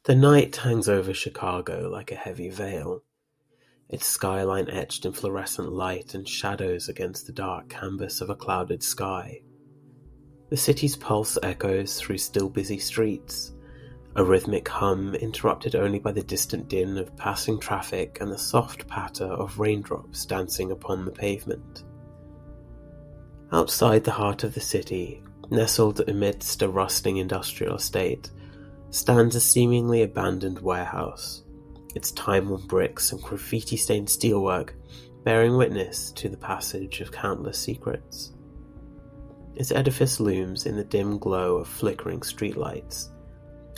The night hangs over Chicago like a heavy veil, its skyline etched in fluorescent light and shadows against the dark canvas of a clouded sky. The city's pulse echoes through still busy streets, a rhythmic hum interrupted only by the distant din of passing traffic and the soft patter of raindrops dancing upon the pavement. Outside the heart of the city, nestled amidst a rusting industrial estate, stands a seemingly abandoned warehouse, its time-worn bricks and graffiti-stained steelwork bearing witness to the passage of countless secrets. Its edifice looms in the dim glow of flickering streetlights,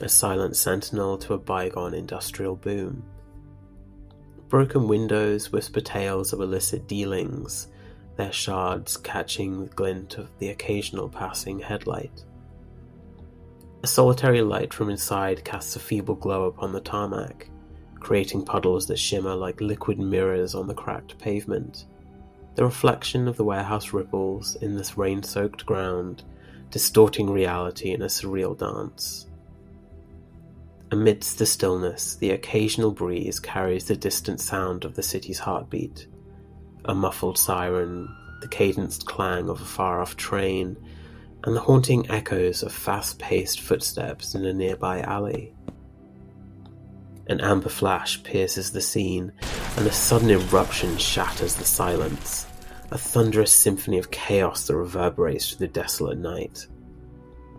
a silent sentinel to a bygone industrial boom. Broken windows whisper tales of illicit dealings, their shards catching the glint of the occasional passing headlight. A solitary light from inside casts a feeble glow upon the tarmac, creating puddles that shimmer like liquid mirrors on the cracked pavement. The reflection of the warehouse ripples in this rain-soaked ground, distorting reality in a surreal dance. Amidst the stillness, the occasional breeze carries the distant sound of the city's heartbeat. A muffled siren, the cadenced clang of a far-off train, and the haunting echoes of fast-paced footsteps in a nearby alley. An amber flash pierces the scene, and a sudden eruption shatters the silence, a thunderous symphony of chaos that reverberates through the desolate night.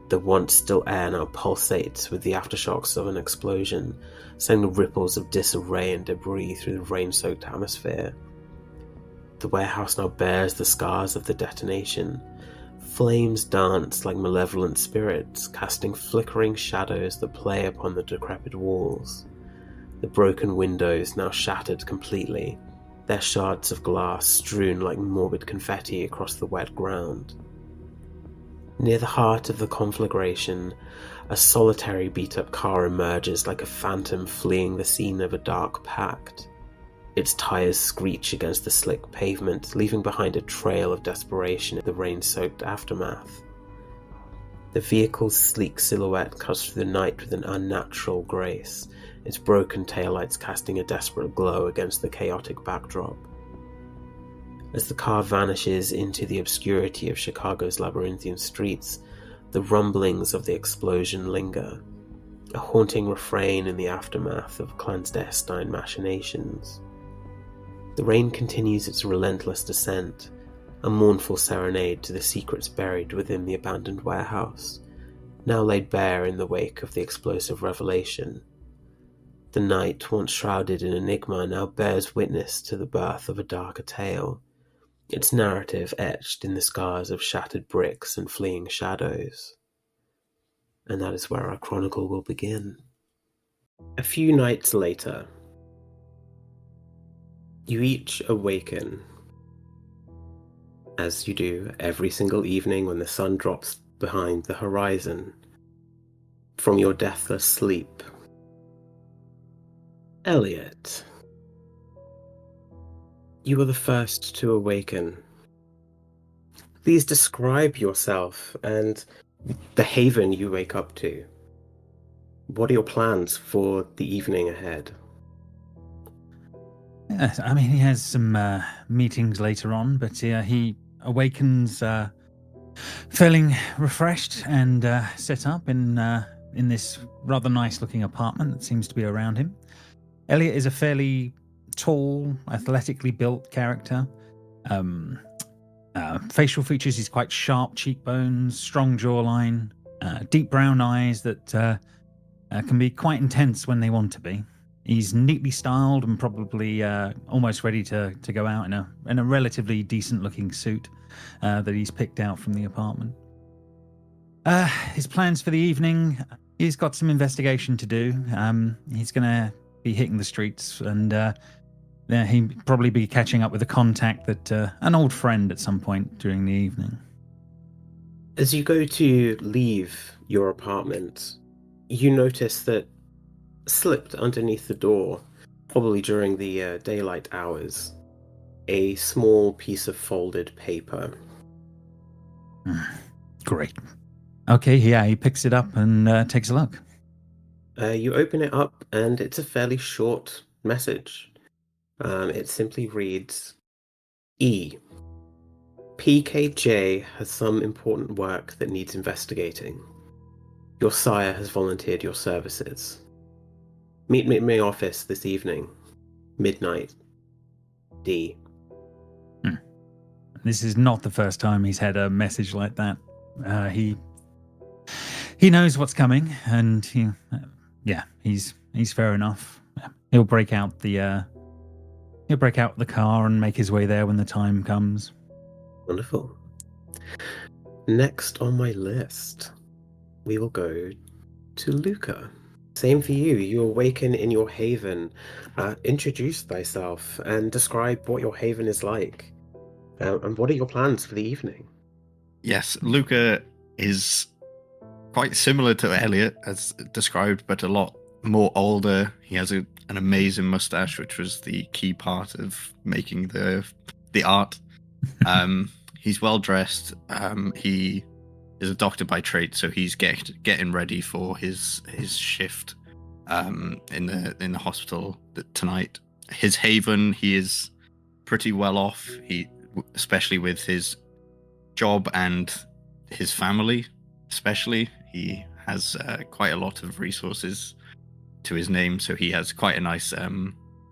The once still air now pulsates with the aftershocks of an explosion, sending ripples of disarray and debris through the rain-soaked atmosphere. The warehouse now bears the scars of the detonation. Flames dance like malevolent spirits, casting flickering shadows that play upon the decrepit walls. The broken windows now shattered completely, their shards of glass strewn like morbid confetti across the wet ground. Near the heart of the conflagration, a solitary beat-up car emerges like a phantom fleeing the scene of a dark pact. Its tires screech against the slick pavement, leaving behind a trail of desperation in the rain-soaked aftermath. The vehicle's sleek silhouette cuts through the night with an unnatural grace, its broken taillights casting a desperate glow against the chaotic backdrop. As the car vanishes into the obscurity of Chicago's labyrinthian streets, the rumblings of the explosion linger, a haunting refrain in the aftermath of clandestine machinations. The rain continues its relentless descent, a mournful serenade to the secrets buried within the abandoned warehouse, now laid bare in the wake of the explosive revelation. The night, once shrouded in enigma, now bears witness to the birth of a darker tale, its narrative etched in the scars of shattered bricks and fleeing shadows. And that is where our chronicle will begin. A few nights later, you each awaken, as you do every single evening when the sun drops behind the horizon, from your deathless sleep. Elliot, you are the first to awaken. Please describe yourself and the haven you wake up to. What are your plans for the evening ahead? Yes, I mean, he has some meetings later on, but he awakens feeling refreshed and set up in this rather nice-looking apartment that seems to be around him. Elliot is a fairly tall, athletically built character. Facial features, he's quite sharp cheekbones, strong jawline, deep brown eyes that can be quite intense when they want to be. He's neatly styled and probably almost ready to go out in a relatively decent-looking suit that he's picked out from the apartment. His plans for the evening, he's got some investigation to do. He's going to be hitting the streets and he'll probably be catching up with a contact that an old friend at some point during the evening. As you go to leave your apartment, you notice that slipped underneath the door, probably during the daylight hours, a small piece of folded paper. Great. Okay, yeah, he picks it up and takes a look. You open it up, and it's a fairly short message. It simply reads, E. PKJ has some important work that needs investigating. Your sire has volunteered your services. Meet me at my office this evening, midnight. D. This is not the first time he's had a message like that. He knows what's coming, and he's fair enough. He'll break out the car and make his way there when the time comes. Wonderful. Next on my list, we will go to Luca. Same for you. You awaken in your haven. Introduce thyself and describe what your haven is like. And what are your plans for the evening? Yes, Luca is quite similar to Elliot as described, but a lot more older. He has an amazing mustache, which was the key part of making the art. He's well dressed. He is a doctor by trade, so he's getting ready for his shift in the hospital tonight. His haven, he is pretty well off. Especially with his job and his family, especially, he has quite a lot of resources to his name. So he has quite a nice,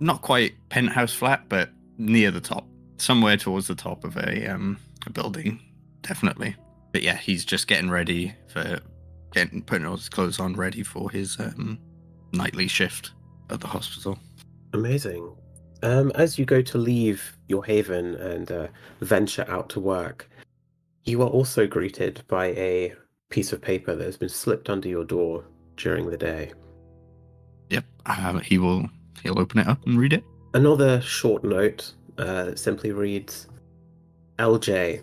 not quite penthouse flat, but near the top, somewhere towards the top of a building, definitely. But yeah, he's just getting ready putting all his clothes on, ready for his nightly shift at the hospital. Amazing. As you go to leave your haven and venture out to work, you are also greeted by a piece of paper that has been slipped under your door during the day. Yep, he'll open it up and read it. Another short note that simply reads, LJ,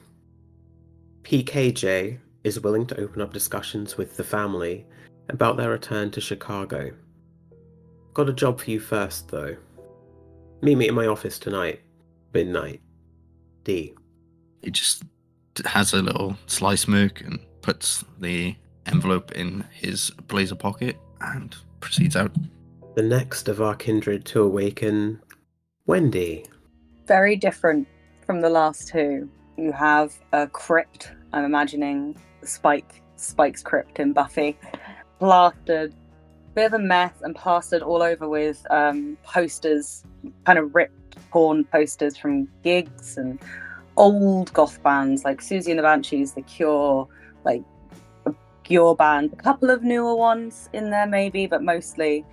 PKJ is willing to open up discussions with the family about their return to Chicago. Got a job for you first, though. Meet me in my office tonight, midnight. D. He just has a little sly smirk and puts the envelope in his blazer pocket and proceeds out. The next of our kindred to awaken, Wendy. Very different from the last two. You have a crypt, I'm imagining Spike's crypt in Buffy, plastered, bit of a mess, and plastered all over with posters, kind of ripped, torn posters from gigs and old goth bands like Susie and the Banshees, The Cure, like a Cure band, a couple of newer ones in there maybe, but mostly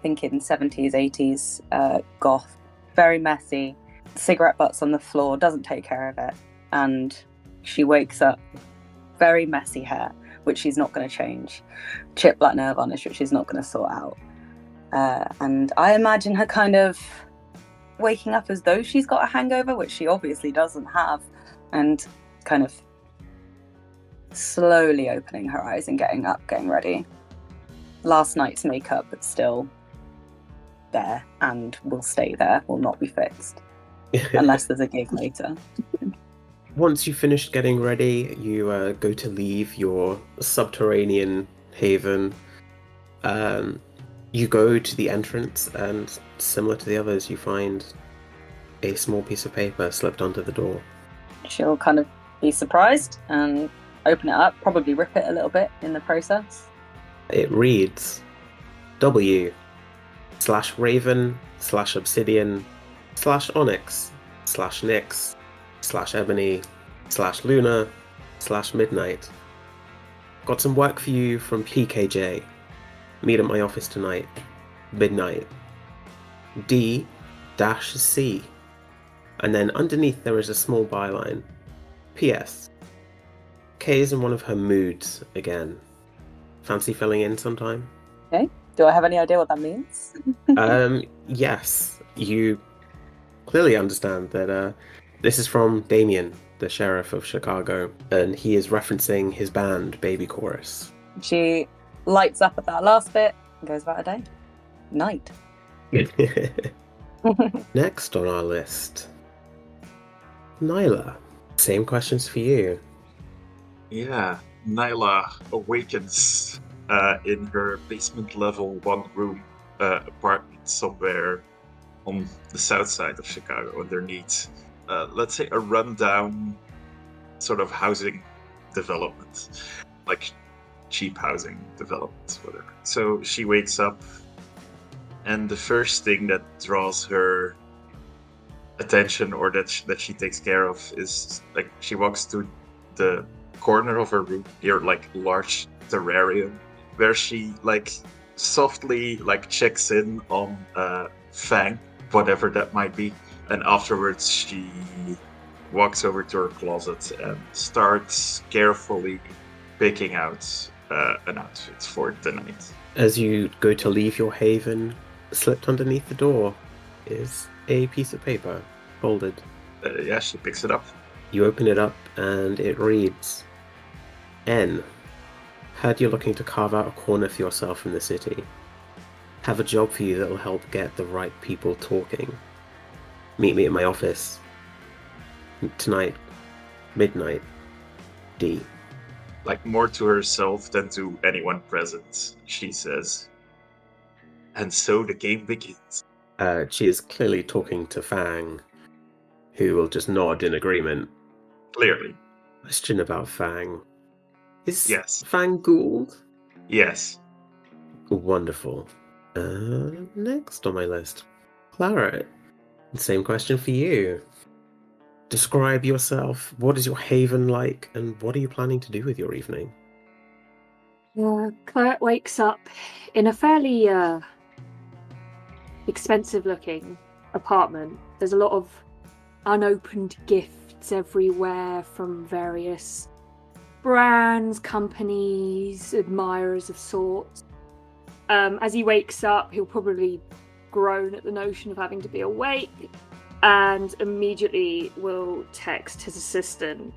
thinking 70s, 80s goth. Very messy. Cigarette butts on the floor, doesn't take care of it, and she wakes up very messy hair, which she's not going to change, chip black nail varnish, which she's not going to sort out, and I imagine her kind of waking up as though she's got a hangover, which she obviously doesn't have, and kind of slowly opening her eyes and getting up, getting ready. Last night's makeup is still there and will stay there, will not be fixed unless there's a gig later. Once you finished getting ready, you go to leave your subterranean haven. You go to the entrance, and similar to the others, you find a small piece of paper slipped onto the door. She'll kind of be surprised and open it up, probably rip it a little bit in the process. It reads, W/Raven/Obsidian/Nyx/Ebony/Luna/Midnight. Got some work for you from PKJ. Meet at my office tonight, midnight. D-C. And then underneath there is a small byline. P.S. Kay is in one of her moods again. Fancy filling in sometime? Okay. Do I have any idea what that means? Yes. You clearly understand that this is from Damian, the sheriff of Chicago, and he is referencing his band, Baby Chorus. She lights up at that last bit and goes about her day. Night. Next on our list, Nilah. Same questions for you. Yeah, Nilah awakens in her basement level 1 room apartment somewhere on the south side of Chicago underneath, let's say, a rundown sort of housing development, like cheap housing development, whatever. So she wakes up, and the first thing that draws her attention, or that she takes care of, is like she walks to the corner of her room, here, like large terrarium, where she like softly like checks in on Fang, whatever that might be, and afterwards she walks over to her closet and starts carefully picking out an outfit for the night. As you go to leave your haven, slipped underneath the door is a piece of paper, folded. Yeah, she picks it up. You open it up and it reads, N. Heard you're looking to carve out a corner for yourself in the city. Have a job for you that'll help get the right people talking. Meet me at my office. Tonight. Midnight. D. Like more to herself than to anyone present, she says, and so the game begins. She is clearly talking to Fang, who will just nod in agreement. Clearly. Question about Fang. Is Yes. Fang Gould? Yes. Wonderful. Next on my list. Claret. Same question for you. Describe yourself. What is your haven like, and what are you planning to do with your evening? Claret wakes up in a fairly expensive-looking apartment. There's a lot of unopened gifts everywhere from various brands, companies, admirers of sorts. As he wakes up, he'll probably groan at the notion of having to be awake, and immediately will text his assistant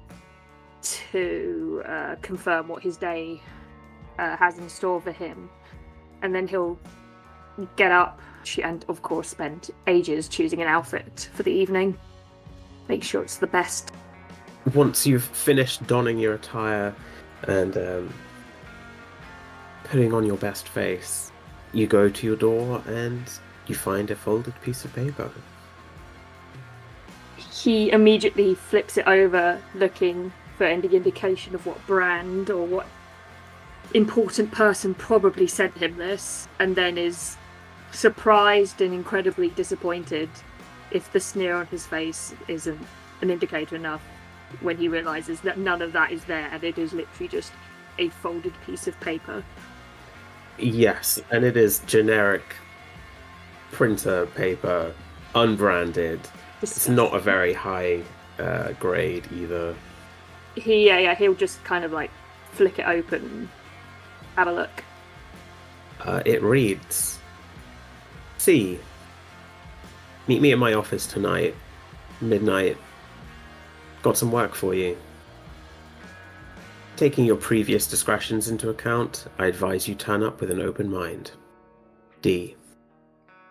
to confirm what his day has in store for him. And then he'll get up and, of course, spend ages choosing an outfit for the evening. Make sure it's the best. Once you've finished donning your attire and putting on your best face, you go to your door and you find a folded piece of paper. He immediately flips it over, looking for any indication of what brand or what important person probably sent him this, and then is surprised and incredibly disappointed if the sneer on his face isn't an indicator enough when he realizes that none of that is there and it is literally just a folded piece of paper. Yes, and it is generic printer paper, unbranded. It's not a very high grade either. He'll just kind of like flick it open and have a look. It reads, C. Meet me at my office tonight, midnight. Got some work for you. Taking your previous discretions into account, I advise you turn up with an open mind. D.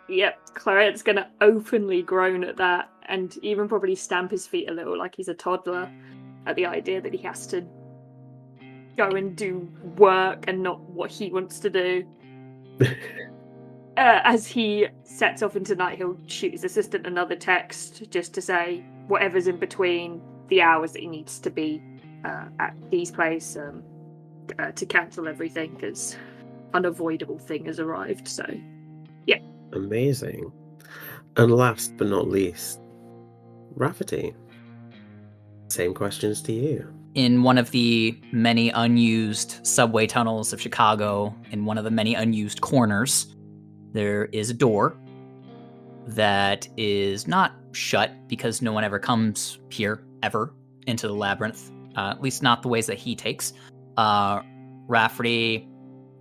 Yep, Claret's gonna openly groan at that, and even probably stamp his feet a little like he's a toddler at the idea that he has to go and do work and not what he wants to do. As he sets off into night, he'll shoot his assistant another text just to say whatever's in between the hours that he needs to be at Dee's place to cancel everything, because unavoidable thing has arrived. So, yeah. Amazing. And last but not least, Rafferty. Same questions to you. In one of the many unused subway tunnels of Chicago, in one of the many unused corners, there is a door that is not shut because no one ever comes here, ever, into the labyrinth. At least not the ways that he takes. Rafferty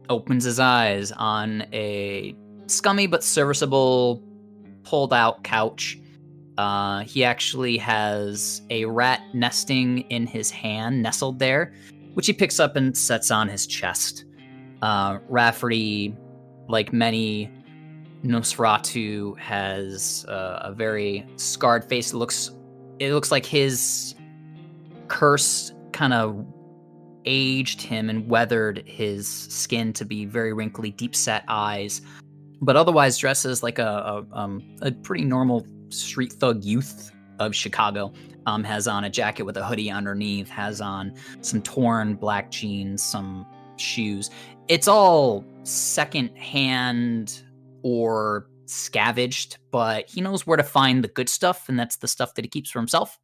opens his eyes on a scummy but serviceable pulled-out couch. He actually has a rat nesting in his hand, nestled there, which he picks up and sets on his chest. Rafferty, like many Nosferatu, has a very scarred face. It looks like his curse kind of aged him and weathered his skin to be very wrinkly, deep-set eyes, but otherwise dresses like a pretty normal street thug youth of Chicago. Has on a jacket with a hoodie underneath, has on some torn black jeans, some shoes. It's all second-hand or scavenged, but he knows where to find the good stuff, and that's the stuff that he keeps for himself.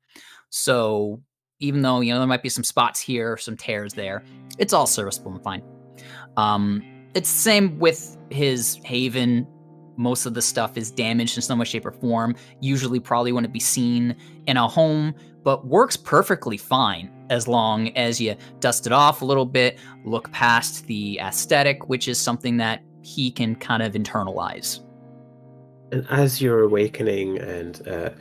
So even though, there might be some spots here, some tears there, it's all serviceable and fine. It's the same with his Haven. Most of the stuff is damaged in some way, shape, or form. Usually probably wouldn't be seen in a home, but works perfectly fine as long as you dust it off a little bit, look past the aesthetic, which is something that he can kind of internalize. And as you're awakening and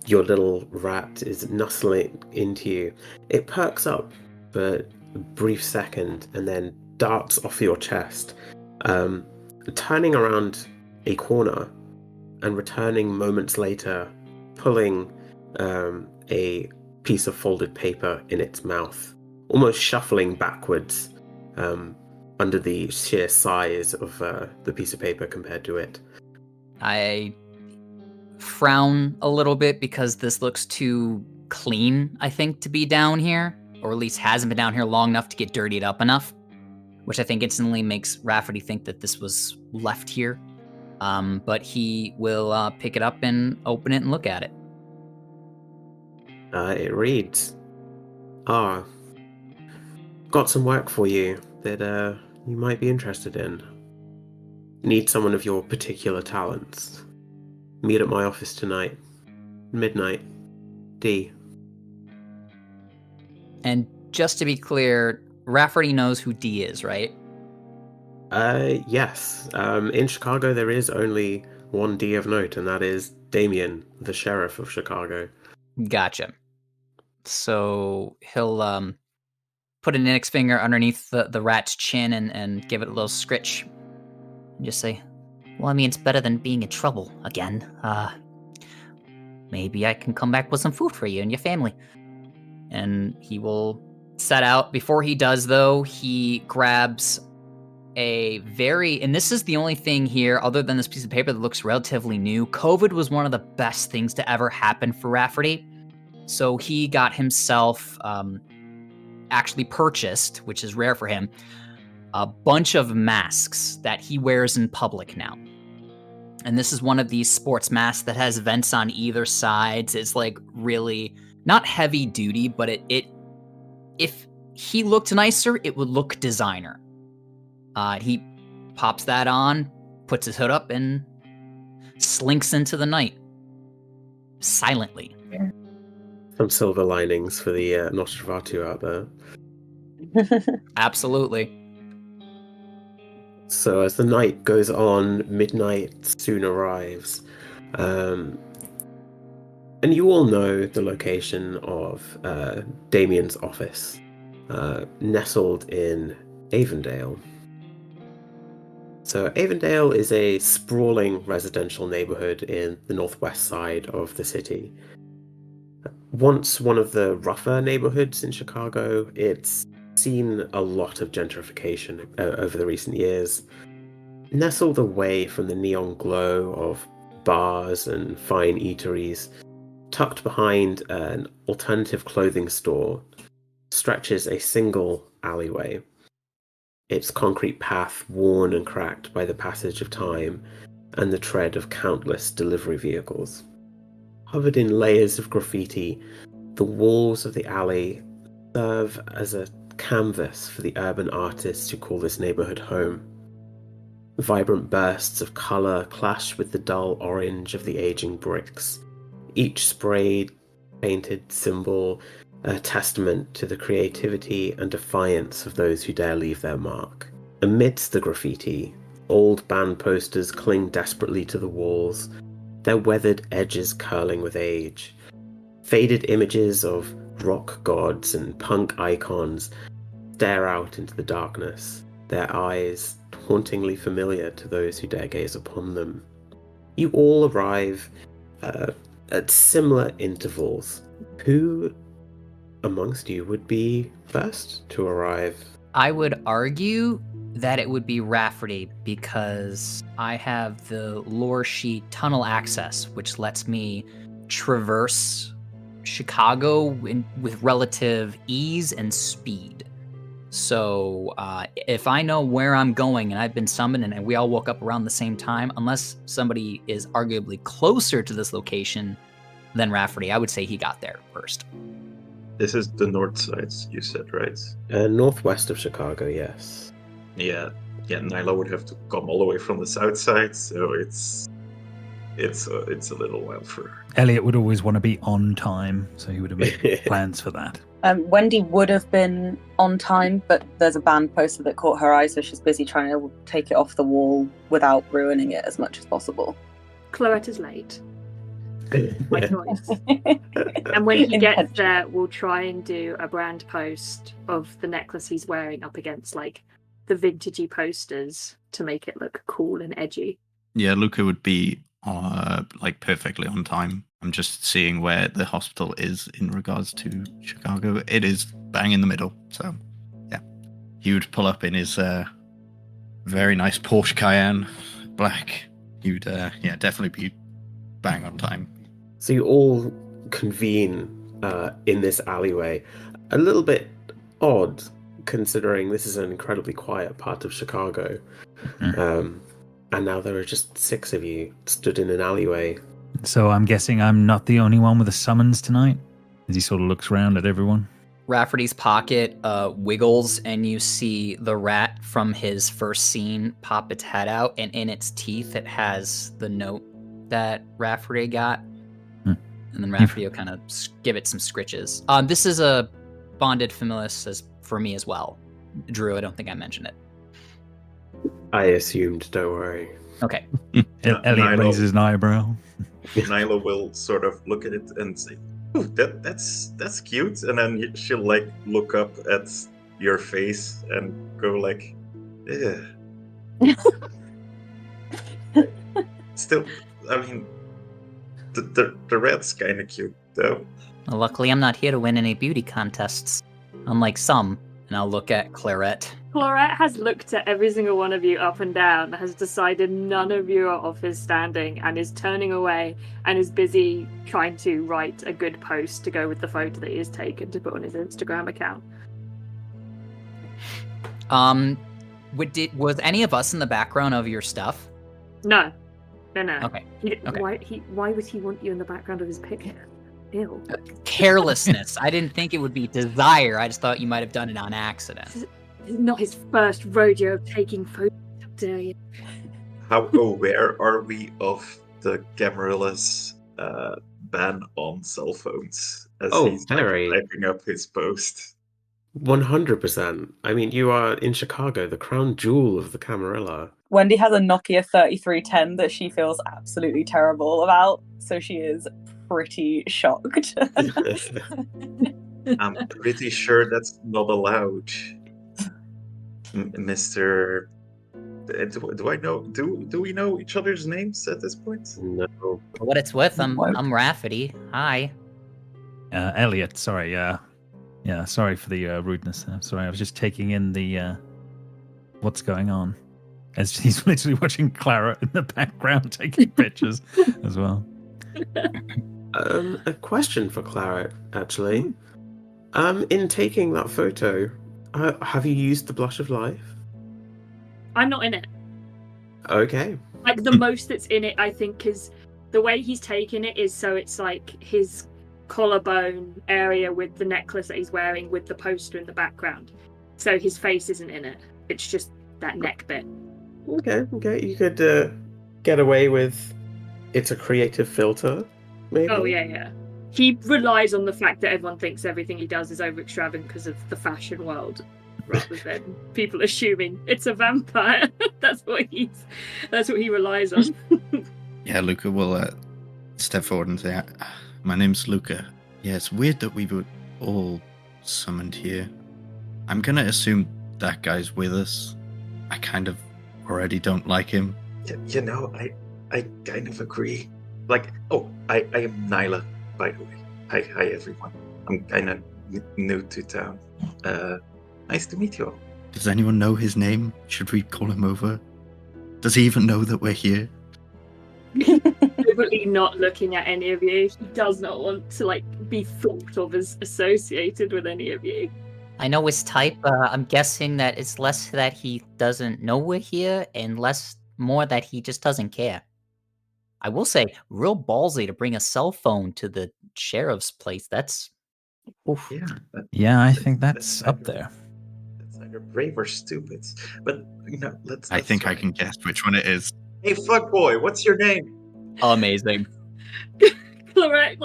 your little rat is nuzzling into you, it perks up for a brief second and then darts off your chest, turning around a corner and returning moments later, pulling a piece of folded paper in its mouth, almost shuffling backwards under the sheer size of the piece of paper compared to it. I frown a little bit because this looks too clean, I think, to be down here, or at least hasn't been down here long enough to get dirtied up enough, which I think instantly makes Rafferty think that this was left here. But he will pick it up and open it and look at it. It reads, got some work for you that you might be interested in. Need someone of your particular talents. Meet at my office tonight. Midnight. D. And just to be clear, Rafferty knows who D is, right? Yes. In Chicago, there is only one D of note, and that is Damian, the sheriff of Chicago. Gotcha. So he'll put an index finger underneath the rat's chin and give it a little scritch. And just say, well, I mean, it's better than being in trouble again. Maybe I can come back with some food for you and your family. And he will set out. Before he does, though, he grabs and this is the only thing here, other than this piece of paper that looks relatively new. COVID was one of the best things to ever happen for Rafferty. So he got himself, actually purchased, which is rare for him, a bunch of masks that he wears in public now. And this is one of these sports masks that has vents on either sides. It's like really not heavy duty, but if he looked nicer, it would look designer. He pops that on, puts his hood up, and slinks into the night silently. Some silver linings for the Nosferatu out there. Absolutely. So as the night goes on, midnight soon arrives. And you all know the location of Damian's office, nestled in Avondale. So Avondale is a sprawling residential neighborhood in the northwest side of the city. Once one of the rougher neighborhoods in Chicago, it's seen a lot of gentrification over the recent years. Nestled away from the neon glow of bars and fine eateries, tucked behind an alternative clothing store, stretches a single alleyway. Its concrete path worn and cracked by the passage of time and the tread of countless delivery vehicles. Covered in layers of graffiti, the walls of the alley serve as a canvas for the urban artists who call this neighborhood home. Vibrant bursts of color clash with the dull orange of the aging bricks, each sprayed, painted symbol a testament to the creativity and defiance of those who dare leave their mark. Amidst the graffiti, old band posters cling desperately to the walls, their weathered edges curling with age. Faded images of rock gods and punk icons stare out into the darkness, their eyes hauntingly familiar to those who dare gaze upon them. You all arrive at similar intervals. Who amongst you would be first to arrive? I would argue that it would be Rafferty because I have the lore sheet tunnel access, which lets me traverse Chicago with relative ease and speed. So if I know where I'm going and I've been summoned and we all woke up around the same time, unless somebody is arguably closer to this location than Rafferty, I would say he got there first. This is the north side, you said, right? Northwest of Chicago, yes. Yeah. Nilah would have to come all the way from the south side, so it's a little while for her. Elliot would always want to be on time, so he would have made plans for that. Wendy would have been on time, but there's a band poster that caught her eye, so she's busy trying to take it off the wall without ruining it as much as possible. Claret is late. My choice. And when he gets there, we'll try and do a brand post of the necklace he's wearing up against like the vintagey posters to make it look cool and edgy. Yeah, Luca would be like perfectly on time. I'm just seeing where the hospital is in regards to Chicago. It is bang in the middle. So, yeah. He would pull up in his very nice Porsche Cayenne, black. You'd, definitely be bang on time. So you all convene in this alleyway. A little bit odd, considering this is an incredibly quiet part of Chicago. And now there are just 6 of you stood in an alleyway. So I'm guessing I'm not the only one with a summons tonight? As he sort of looks around at everyone. Rafferty's pocket wiggles, and you see the rat from his first scene pop its head out, and in its teeth it has the note that Rafferty got. And then Rafferty will kind of give it some scritches. This is a bonded familis for me as well. Drew, I don't think I mentioned it. I assumed, don't worry. Okay. Elliot raises an eyebrow. Nilah will sort of look at it and say, "Ooh, that's cute," and then she'll like look up at your face and go like, "Yeah." Still, I mean, the rat's kind of cute though. Well, luckily, I'm not here to win any beauty contests, unlike some. And I'll look at Claret. Claret has looked at every single one of you up and down, has decided none of you are of his standing, and is turning away and is busy trying to write a good post to go with the photo that he has taken to put on his Instagram account. Was any of us in the background of your stuff? No. Okay. Why would he want you in the background of his picture? Ew. Carelessness. I didn't think it would be desire. I just thought you might have done it on accident. This is not his first rodeo of taking photos. How dare you? How aware are we of the Gamerilla's ban on cell phones as he's very. typing up his post? 100%. I mean, you are in Chicago, the crown jewel of the Camarilla. Wendy has a Nokia 3310 that she feels absolutely terrible about, so she is pretty shocked. I'm pretty sure that's not allowed, Mr. Do I know? Do we know each other's names at this point? No. For what it's worth, I'm Rafferty. Hi. Elliot, sorry. Yeah, sorry for the rudeness there. Sorry, I was just taking in the what's going on. As he's literally watching Claret in the background taking pictures as well. A question for Claret, actually. In taking that photo, have you used the blush of life? I'm not in it. Okay. Like, the most that's in it, I think, is the way he's taken it is so it's like his collarbone area with the necklace that he's wearing with the poster in the background. So his face isn't in it. It's just that neck bit. Okay. You could get away with it's a creative filter, maybe? Oh, yeah. He relies on the fact that everyone thinks everything he does is over extravagant because of the fashion world, rather than people assuming it's a vampire. That's what he relies on. Yeah, Luca will step forward and say, "My name's Luca. Yeah, it's weird that we were all summoned here. I'm gonna assume that guy's with us. I kind of already don't like him." You know, I kind of agree. Like, I am Nilah, by the way. Hi everyone. I'm kind of new to town. Nice to meet you all. Does anyone know his name? Should we call him over? Does he even know that we're here? Deliberately not looking at any of you. He does not want to be thought of as associated with any of you. I know his type. I'm guessing that it's less that he doesn't know we're here and more that he just doesn't care. I will say, real ballsy to bring a cell phone to the sheriff's place. That's... Oof. Yeah, I think that's up there. That's either brave or stupid. But, let's... I think I can guess which one it is. Hey, fuckboy, what's your name? Amazing. Claret,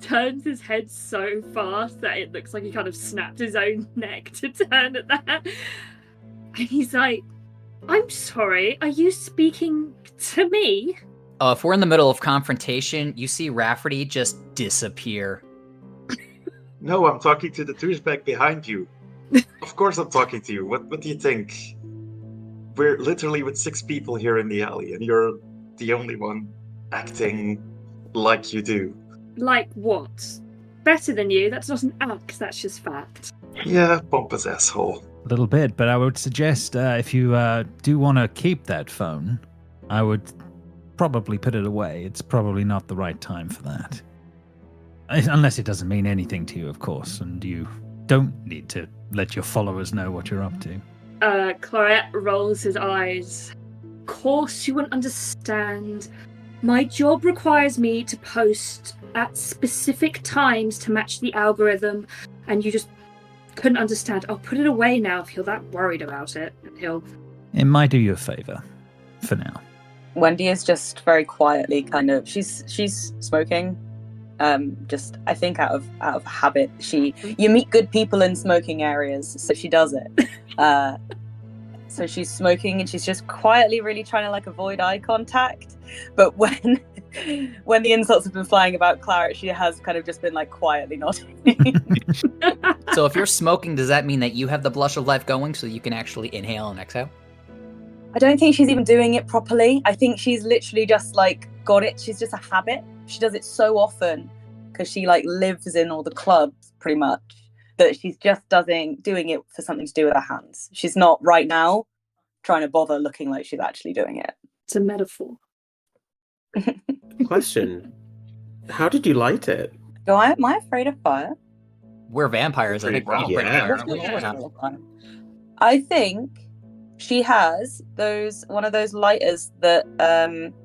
turns his head so fast that it looks like he kind of snapped his own neck to turn at that. And he's like, I'm sorry, are you speaking to me? If we're in the middle of confrontation, you see Rafferty just disappear. No, I'm talking to the douchebag behind you. Of course I'm talking to you. What do you think? We're literally with 6 people here in the alley, and you're the only one acting like you do. Like what? Better than you? That's not an act, that's just fact. Yeah, pompous asshole. A little bit, but I would suggest if you do want to keep that phone, I would probably put it away. It's probably not the right time for that. Unless it doesn't mean anything to you, of course, and you don't need to let your followers know what you're up to. Claret rolls his eyes. Of course you wouldn't understand. My job requires me to post at specific times to match the algorithm, and you just couldn't understand. I'll put it away now if you're that worried about it. It might do you a favor, for now. Wendy is just very quietly she's smoking. Just I think out of habit. You meet good people in smoking areas, so she does it. So she's smoking and she's just quietly really trying to avoid eye contact. But when the insults have been flying about Claret, she has kind of just been quietly nodding. So if you're smoking, does that mean that you have the blush of life going so you can actually inhale and exhale? I don't think she's even doing it properly. I think she's literally just got it. She's just a habit. She does it so often because she lives in all the clubs pretty much that she's just doing it for something to do with her hands. She's not right now trying to bother looking like she's actually doing it. It's a metaphor. Question. How did you light it? Am I afraid of fire? We're vampires. I think we're all I think she has one of those lighters that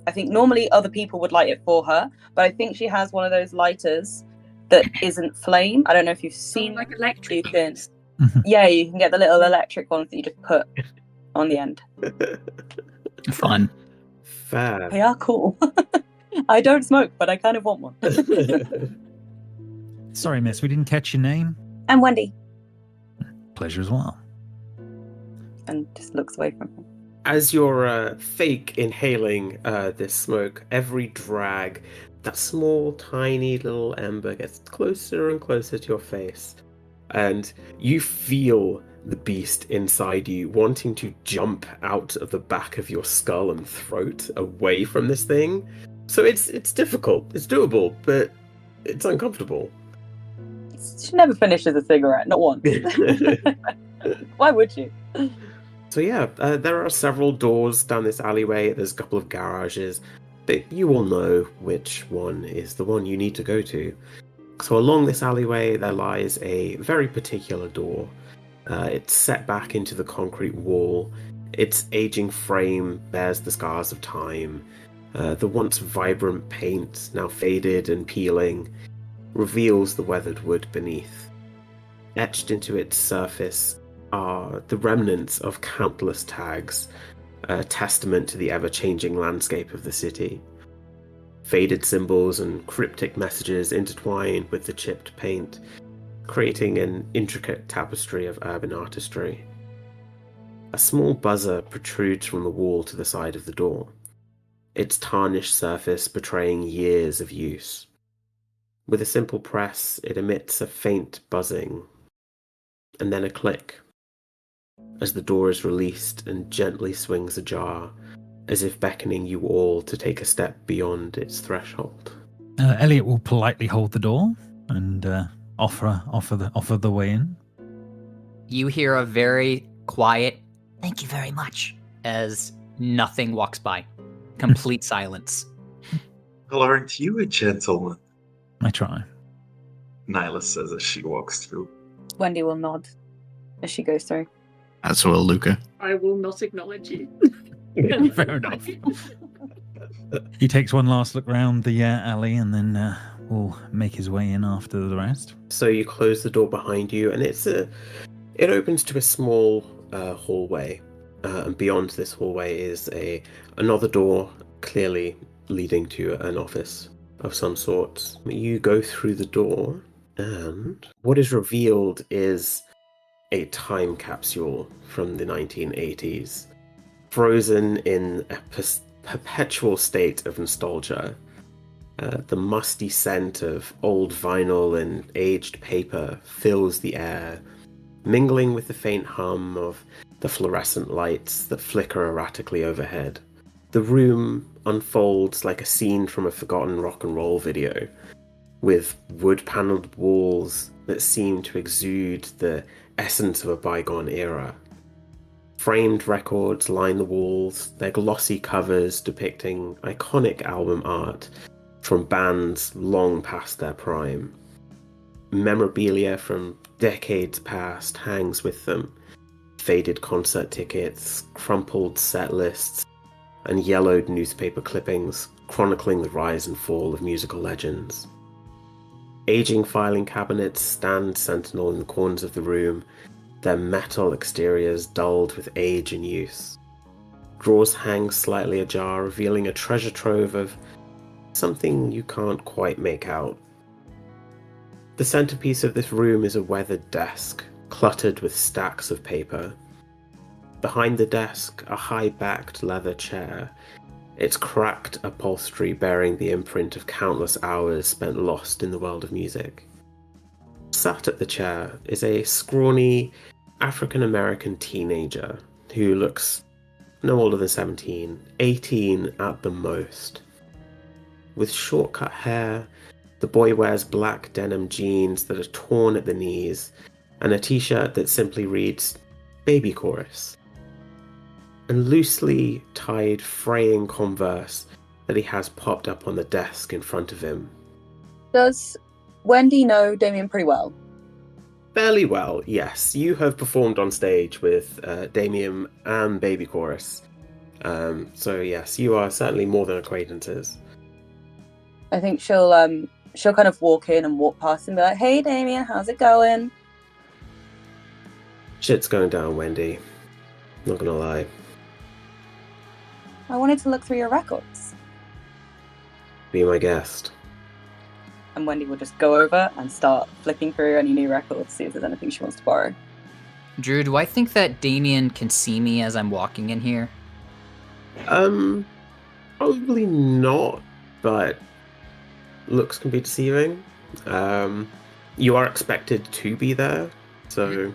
I think normally other people would light it for her, but I think she has one of those lighters that isn't flame. I don't know if you've seen electric. You can get the little electric ones that you just put on the end. Fun. Fair. They are cool. I don't smoke, but I kind of want one. Sorry, miss, we didn't catch your name. I'm Wendy. Pleasure as well. And just looks away from him. As you're fake inhaling this smoke, every drag, that small, tiny little ember gets closer and closer to your face. And you feel the beast inside you wanting to jump out of the back of your skull and throat away from this thing. So it's difficult. It's doable, but it's uncomfortable. She never finishes a cigarette, not once. Why would you? So yeah, there are several doors down this alleyway. There's a couple of garages, but you all know which one is the one you need to go to. So along this alleyway, there lies a very particular door. It's set back into the concrete wall. Its aging frame bears the scars of time. The once vibrant paint, now faded and peeling, reveals the weathered wood beneath. Etched into its surface are the remnants of countless tags, a testament to the ever-changing landscape of the city. Faded symbols and cryptic messages intertwine with the chipped paint, creating an intricate tapestry of urban artistry. A small buzzer protrudes from the wall to the side of the door, its tarnished surface betraying years of use. With a simple press, it emits a faint buzzing, and then a click, as the door is released and gently swings ajar, as if beckoning you all to take a step beyond its threshold. Elliot will politely hold the door and offer the way in. You hear a very quiet, "Thank you very much," as nothing walks by. Complete silence. Well, aren't you a gentleman? I try. Nilah says as she walks through. Wendy will nod as she goes through. As well, Luca. I will not acknowledge you. Fair enough. He takes one last look round the alley and then will make his way in after the rest. So you close the door behind you, and it opens to a small hallway. And beyond this hallway is another door, clearly leading to an office of some sort. You go through the door, and what is revealed is a time capsule from the 1980s, frozen in a perpetual state of nostalgia. The musty scent of old vinyl and aged paper fills the air, mingling with the faint hum of the fluorescent lights that flicker erratically overhead. The room unfolds like a scene from a forgotten rock and roll video, with wood-paneled walls that seem to exude the essence of a bygone era. Framed records line the walls, their glossy covers depicting iconic album art from bands long past their prime. Memorabilia from decades past hangs with them. Faded concert tickets, crumpled set lists, and yellowed newspaper clippings chronicling the rise and fall of musical legends. Aging filing cabinets stand sentinel in the corners of the room, their metal exteriors dulled with age and use. Drawers hang slightly ajar, revealing a treasure trove of something you can't quite make out. The centerpiece of this room is a weathered desk, cluttered with stacks of paper. Behind the desk, a high-backed leather chair, its cracked upholstery bearing the imprint of countless hours spent lost in the world of music. Sat at the chair is a scrawny African-American teenager who looks no older than 17, 18 at the most. With short-cut hair, the boy wears black denim jeans that are torn at the knees and a t-shirt that simply reads Baby Chorus, and loosely tied fraying Converse that he has popped up on the desk in front of him. Does Wendy know Damian pretty well? Fairly well, yes. You have performed on stage with Damian and Baby Chorus. So yes, you are certainly more than acquaintances. I think she'll kind of walk in and walk past and be like, "Hey Damian, how's it going?" Shit's going down, Wendy. Not gonna lie. I wanted to look through your records. Be my guest. And Wendy will just go over and start flicking through any new records, see if there's anything she wants to borrow. Drew, do I think that Damian can see me as I'm walking in here? Probably not, but looks can be deceiving. You are expected to be there, so...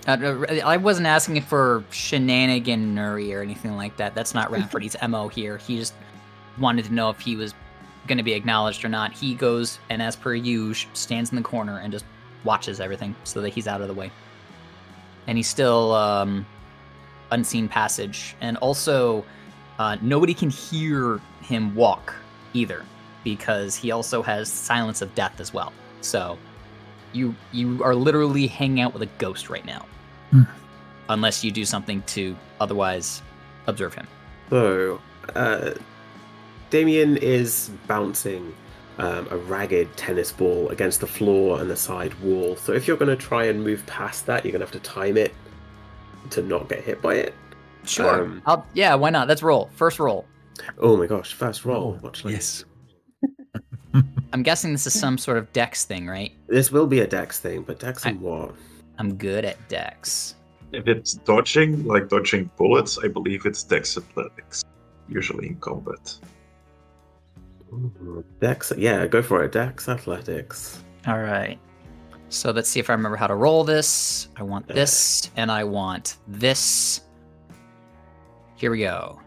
I wasn't asking for shenaniganery or anything like that. That's not Rafferty's MO here. He just wanted to know if he was going to be acknowledged or not. He goes and, as per usual, stands in the corner and just watches everything so that he's out of the way. And he's still unseen passage. And also, nobody can hear him walk either, because he also has silence of death as well. So you are literally hanging out with a ghost right now. Unless you do something to otherwise observe him. So, Damian is bouncing a ragged tennis ball against the floor and the side wall. So if you're going to try and move past that, you're going to have to time it to not get hit by it. Sure. Yeah, why not? Let's roll. First roll. Oh my gosh, first roll. Yes. I'm guessing this is some sort of dex thing, right? This will be a dex thing, but dex and what? I'm good at dex. If it's dodging, like dodging bullets, I believe it's dex athletics, usually in combat. Ooh, dex, yeah, go for it. Dex athletics. All right. So let's see if I remember how to roll this. I want this, and I want this. Here we go.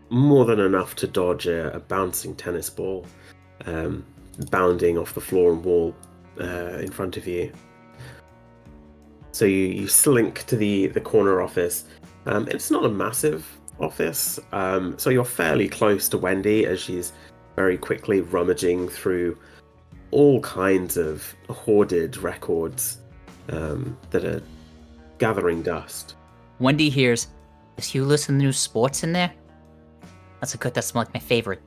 More than enough to dodge a bouncing tennis ball. bounding off the floor and wall in front of you. So you slink to the corner office. It's not a massive office, so you're fairly close to Wendy as she's very quickly rummaging through all kinds of hoarded records that are gathering dust. Wendy hears, "Does you listen to new sports in there? That's like my favorite."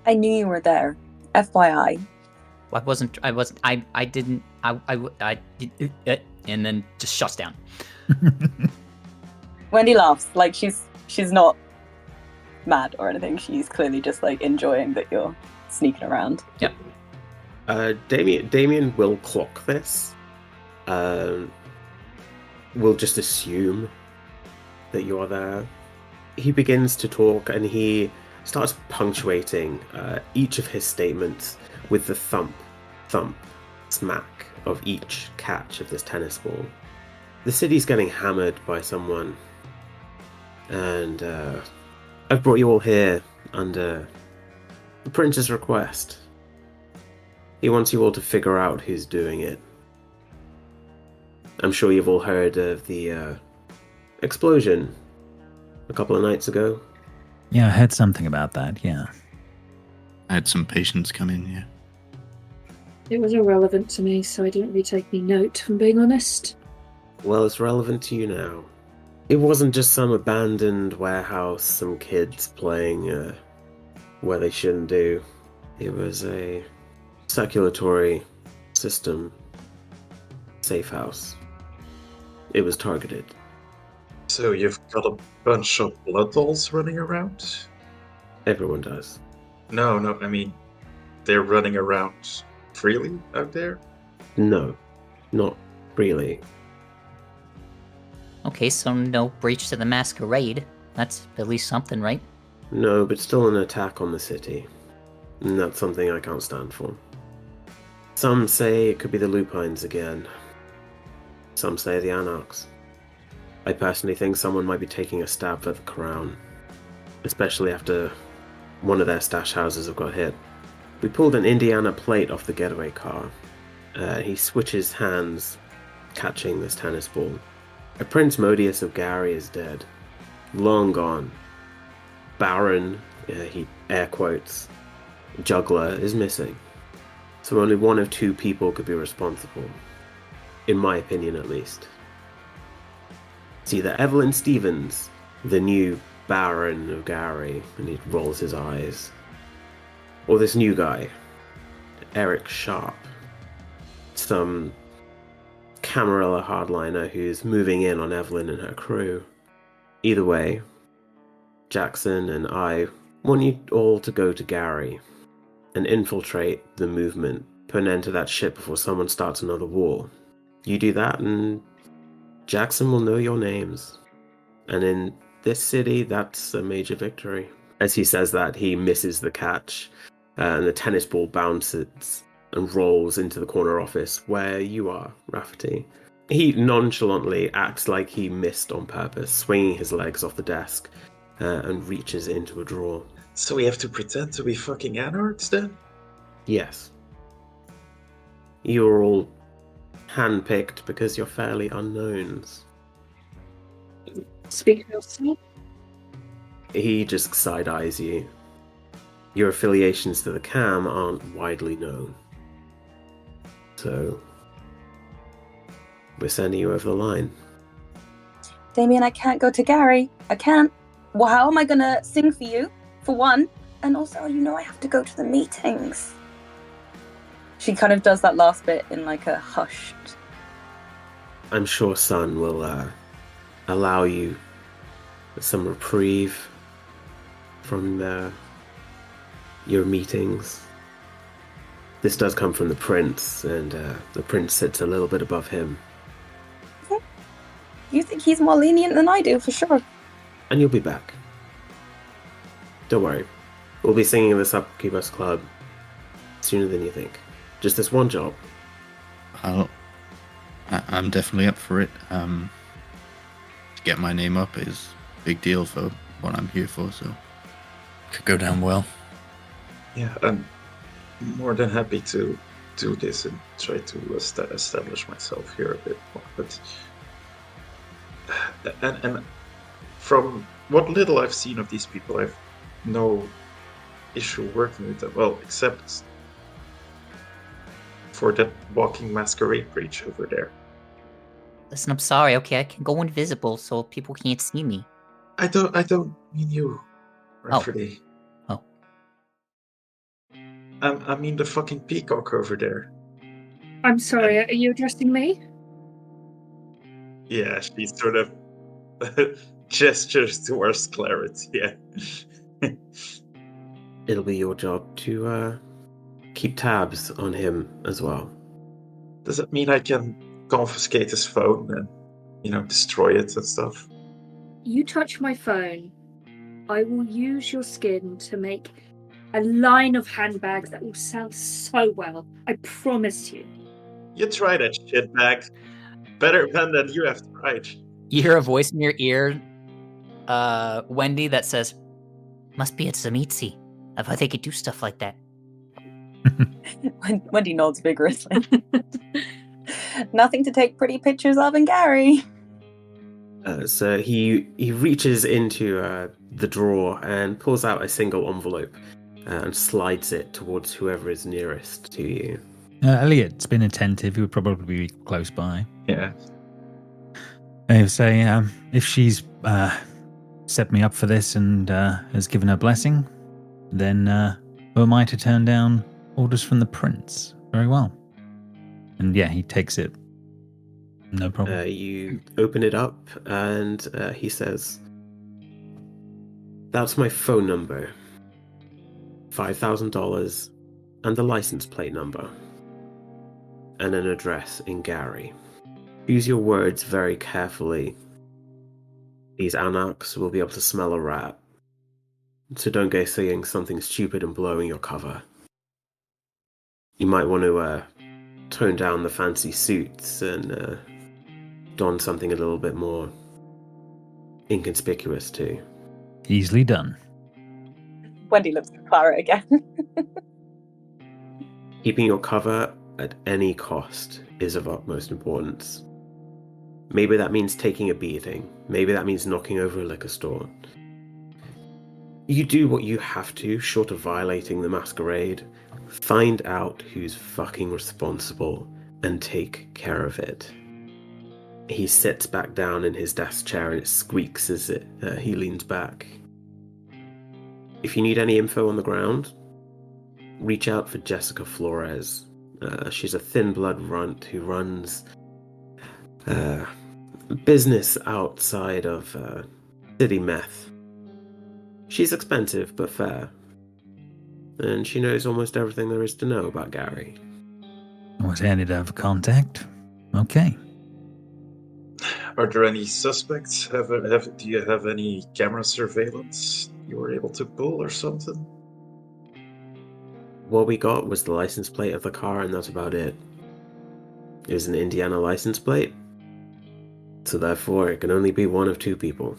I knew you were there. FYI. And then just shuts down. Wendy laughs, like she's not mad or anything. She's clearly just like enjoying that you're sneaking around. Yep. Damian will clock this. We'll just assume that you're there. He begins to talk and he starts punctuating each of his statements with the thump, smack of each catch of this tennis ball. The city's getting hammered by someone, and I've brought you all here under the prince's request. He wants you all to figure out who's doing it. I'm sure you've all heard of the explosion a couple of nights ago. Yeah, I heard something about that, yeah. I had some patients come in, yeah. It was irrelevant to me, so I didn't really take any note, if I'm being honest. Well, it's relevant to you now. It wasn't just some abandoned warehouse, some kids playing where they shouldn't do. It was a circulatory system safehouse. It was targeted. So you've got a bunch of blood dolls running around? Everyone does. No, I mean, they're running around freely out there? No, not really. Okay, so no breach to the Masquerade. That's at least something, right? No, but still an attack on the city. And that's something I can't stand for. Some say it could be the Lupines again. Some say the Anarchs. I personally think someone might be taking a stab at the crown, especially after one of their stash houses have got hit. We pulled an Indiana plate off the getaway car. He switches hands, catching this tennis ball. A Prince Modius of Gary is dead. Long gone. Baron, he air quotes, juggler, is missing. So only one of two people could be responsible. In my opinion, at least. It's either Evelyn Stevens, the new Baron of Gary, and he rolls his eyes, or this new guy, Eric Sharp, some Camarilla hardliner who's moving in on Evelyn and her crew. Either way, Jackson and I want you all to go to Gary and infiltrate the movement, put an end to that shit before someone starts another war. You do that and Jackson will know your names. And in this city, that's a major victory. As he says that, he misses the catch, and the tennis ball bounces and rolls into the corner office where you are, Rafferty. He nonchalantly acts like he missed on purpose, swinging his legs off the desk and reaches into a drawer. So we have to pretend to be fucking anarchs then? Yes. You're all handpicked because you're fairly unknowns. Speak for yourself. He just side-eyes you. Your affiliations to the CAM aren't widely known. So, we're sending you over the line. Damian, I can't go to Gary. I can't. Well, how am I gonna sing for you, for one? And also, you know I have to go to the meetings. She kind of does that last bit in like a hushed... I'm sure Sun will allow you some reprieve from your meetings. This does come from the prince, and the prince sits a little bit above him. You think he's more lenient than I do, for sure. And you'll be back. Don't worry. We'll be singing the Succubus Club sooner than you think. Just this one job. I'm definitely up for it. To get my name up is a big deal for what I'm here for, so it could go down well. Yeah, more than happy to do this and try to establish myself here a bit more. But and from what little I've seen of these people, I've no issue working with them. Well, except for that walking masquerade breach over there. Listen, I'm sorry. Okay, I can go invisible so people can't see me. I don't mean you, Rafferty. Oh. I mean the fucking peacock over there. I'm sorry, are you addressing me? Yeah, she sort of gestures towards Claret. Yeah. It'll be your job to keep tabs on him as well. Does it mean I can confiscate his phone and, destroy it and stuff? You touch my phone, I will use your skin to make a line of handbags that will sell so well. I promise you. You try that shit bag. Better than you have tried. You hear a voice in your ear, Wendy, that says, "Must be at Zamitzi. I thought they could do stuff like that." Wendy nods vigorously. Nothing to take pretty pictures of in Gary. So he reaches into the drawer and pulls out a single envelope and slides it towards whoever is nearest to you. Elliot's been attentive. He would probably be close by. Yeah. I would say if she's set me up for this and has given her blessing, then who am I to turn down orders from the prince? Very well. And yeah, he takes it. No problem. You open it up and he says, "That's my phone number. $5,000 and the license plate number. And an address in Gary. Use your words very carefully. These anarchs will be able to smell a rat. So don't go saying something stupid and blowing your cover. You might want to tone down the fancy suits and don something a little bit more inconspicuous too." Easily done. Wendy looks at Claret again. Keeping your cover at any cost is of utmost importance. Maybe that means taking a beating. Maybe that means knocking over a liquor store. You do what you have to, short of violating the masquerade. Find out who's fucking responsible and take care of it. He sits back down in his desk chair and it squeaks as he leans back. If you need any info on the ground, reach out for Jessica Flores. She's a thin blood runt who runs business outside of city meth. She's expensive but fair. And she knows almost everything there is to know about Gary. I was handed over contact. Okay. Are there any suspects? Do you have any camera surveillance you were able to pull or something? What we got was the license plate of the car, and that's about it. It was an Indiana license plate, so therefore it can only be one of two people.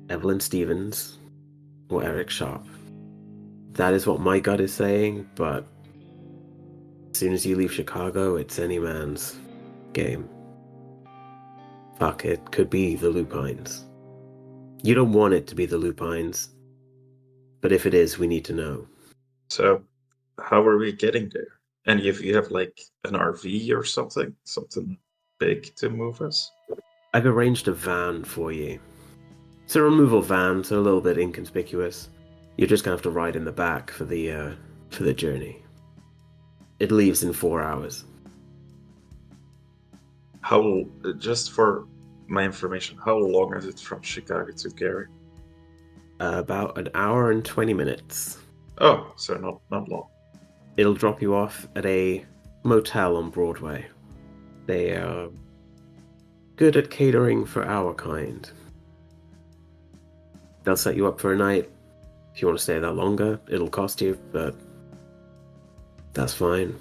Evelyn Stevens or Eric Sharp. That is what my gut is saying, but as soon as you leave Chicago, it's any man's game. Fuck, it could be the Lupines. You don't want it to be the Lupines, but if it is, we need to know. So, how are we getting there? Any of you have like an RV or something? Something big to move us? I've arranged a van for you. It's a removal van, so a little bit inconspicuous. You're just gonna have to ride in the back for the journey. It leaves in 4 hours. Just for my information, how long is it from Chicago to Gary? About an hour and 20 minutes. Oh, so not long. It'll drop you off at a motel on Broadway. They are good at catering for our kind. They'll set you up for a night. If you want to stay that longer, it'll cost you, but that's fine.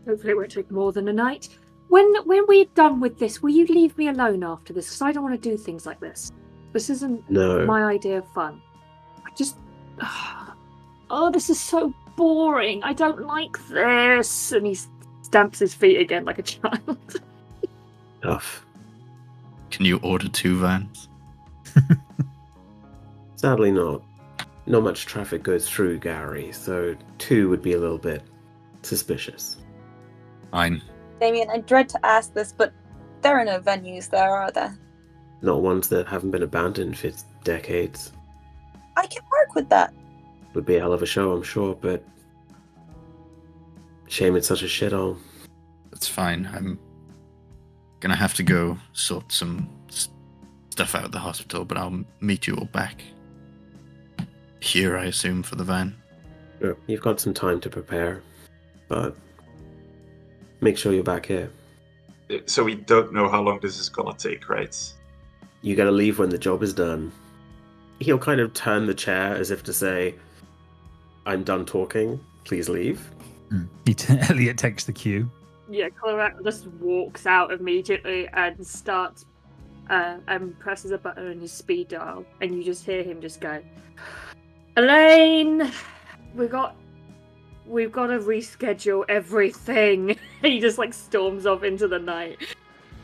Hopefully it won't take more than a night. When we're done with this, will you leave me alone after this? Because I don't want to do things like this. This isn't No. my idea of fun. I just... Oh, this is so boring. I don't like this. And he stamps his feet again like a child. Tough. Can you order 2 vans? Sadly not. Not much traffic goes through Gary, so 2 would be a little bit suspicious. Fine. Damian, I dread to ask this, but there are no venues there, are there? Not ones that haven't been abandoned for decades. I can work with that. Would be a hell of a show, I'm sure, but shame it's such a shithole. That's fine. I'm gonna have to go sort some stuff out at the hospital, but I'll meet you all back here, I assume, for the van. Sure, you've got some time to prepare, but make sure you're back here. So we don't know how long this is gonna take, right? You gotta leave when the job is done. He'll kind of turn the chair as if to say, I'm done talking, please leave. Elliot takes the cue. Yeah, Claret just walks out immediately and starts and presses a button on his speed dial, and you just hear him just go, Elaine, we've got to reschedule everything. He just like storms off into the night.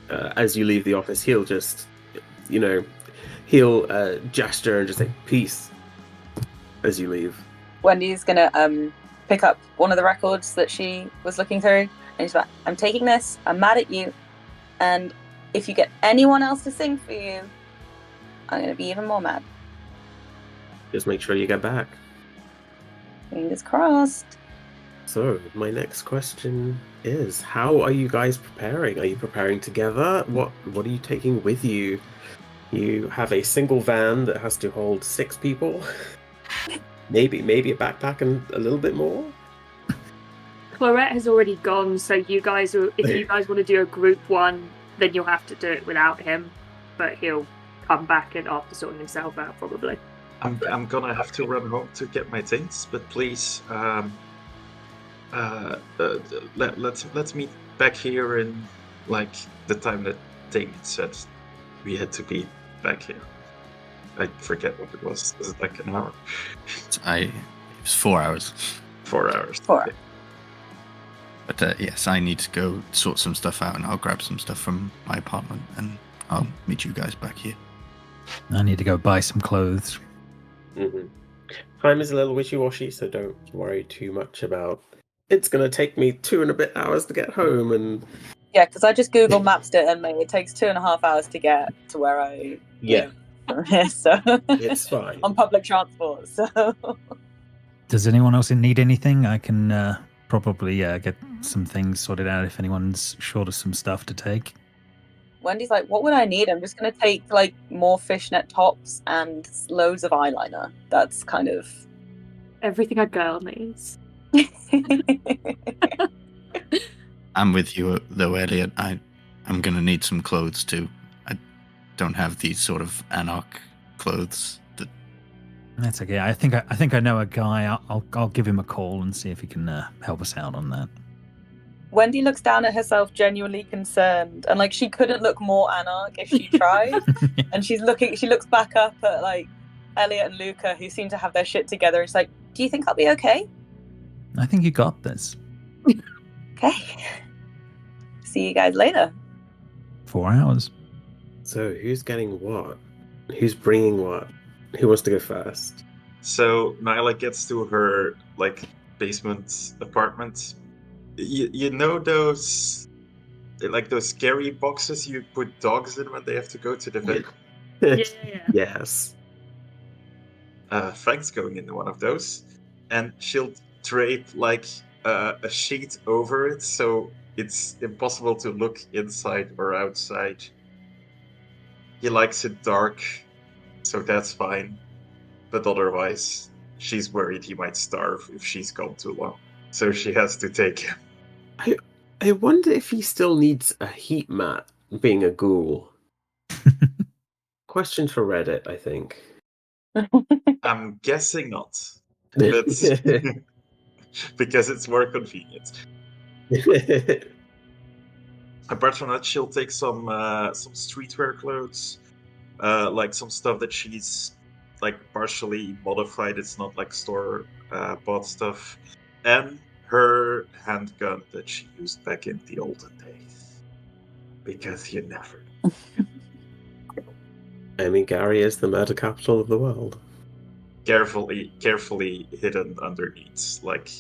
As you leave the office, he'll just, he'll gesture and just say, peace, as you leave. Wendy's gonna pick up one of the records that she was looking through, and she's like, I'm taking this, I'm mad at you, and if you get anyone else to sing for you, I'm gonna be even more mad. Just make sure you get back. Fingers crossed. So, my next question is, how are you guys preparing? Are you preparing together? What are you taking with you? You have a single van that has to hold 6 people? Maybe a backpack and a little bit more? Claret has already gone, so if you guys want to do a group one, then you'll have to do it without him. But he'll come back and after sorting himself out, probably. I'm gonna have to run home to get my things, but please, let's meet back here in like the time that Damian said we had to be back here. I forget what it was. Was it like an hour? It was 4 hours. 4 hours. 4. Okay. But yes, I need to go sort some stuff out, and I'll grab some stuff from my apartment, and I'll meet you guys back here. I need to go buy some clothes. Mm-hmm. Time is a little wishy-washy, so don't worry too much about it's going to take me 2 and a bit hours to get home. And Yeah, because I just Google Mapped it, and it takes 2.5 hours to get to where I live from here, so it's fine. on public transport. So Does anyone else need anything? I can probably get some things sorted out if anyone's short of some stuff to take. Wendy's like, what would I need? I'm just going to take like more fishnet tops and loads of eyeliner. That's kind of Everything a girl needs. I'm with you, though, Elliot. I'm going to need some clothes, too. I don't have these sort of anarch clothes. That's okay. I think I know a guy. I'll give him a call and see if he can help us out on that. Wendy looks down at herself, genuinely concerned, and like she couldn't look more anarch if she tried. And she looks back up at like Elliot and Luca, who seem to have their shit together. And she's like, "Do you think I'll be okay?" I think you got this. Okay. See you guys later. 4 hours. So, who's getting what? Who's bringing what? Who wants to go first? So Nilah gets to her like basement apartment. You know those scary boxes you put dogs in when they have to go to the vet? Yeah. Yes. Frank's going into one of those, and she'll drape like a sheet over it so it's impossible to look inside or outside. He likes it dark, so that's fine. But otherwise, she's worried he might starve if she's gone too long. So she has to take him. I wonder if he still needs a heat mat, being a ghoul. Question for Reddit, I think. I'm guessing not. But because it's more convenient. Apart from that, she'll take some streetwear clothes, like some stuff that she's like partially modified. It's not like store bought stuff. And her handgun that she used back in the olden days. Because you never. I mean, Gary is the murder capital of the world. Carefully hidden underneath, like,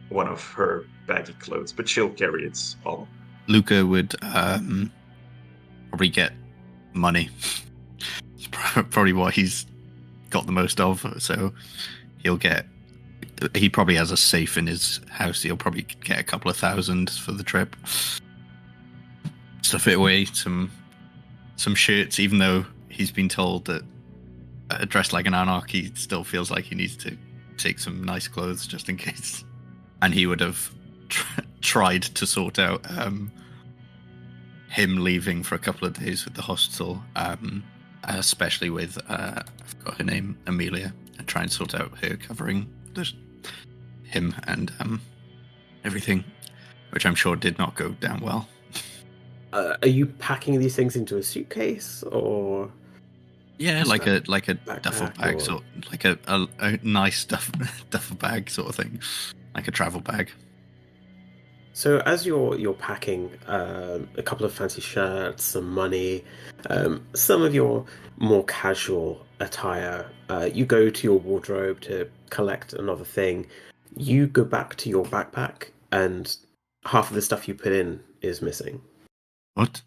one of her baggy clothes, but she'll carry it on. Luca would probably get money. It's probably what he's got the most of, so he probably has a safe in his house. He'll probably get a couple of thousand for the trip. Stuff it away, some shirts, even though he's been told that dressed like an anarch, he still feels like he needs to take some nice clothes just in case. And he would have tried to sort out him leaving for a couple of days with the hospital, especially with, I forgot her name, Amelia, and try and sort out her covering him and everything, which I'm sure did not go down well. Are you packing these things into a suitcase, or? Yeah, like a duffel bag, or... sort like a nice duffel bag sort of thing, like a travel bag. So as you're packing a couple of fancy shirts, some money, some of your more casual attire, you go to your wardrobe to collect another thing. You go back to your backpack, and half of the stuff you put in is missing. What?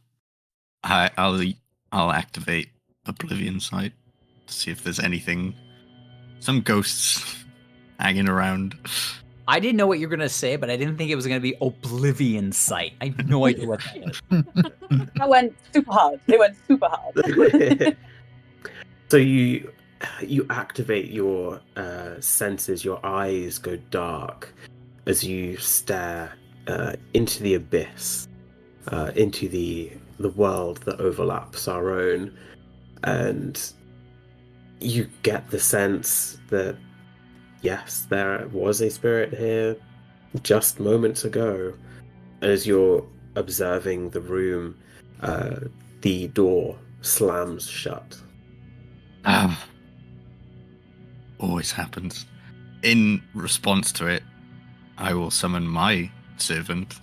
I'll activate Oblivion Sight to see if there's anything, some ghosts hanging around. I didn't know what you were going to say, but I didn't think it was going to be Oblivion Sight. I have no idea what that is. I went super hard. They went super hard. So you activate your senses. Your eyes go dark as you stare into the abyss, into the world that overlaps our own, and you get the sense that yes, there was a spirit here just moments ago. As you're observing the room, the door slams shut. Always happens. In response to it, I will summon my servant,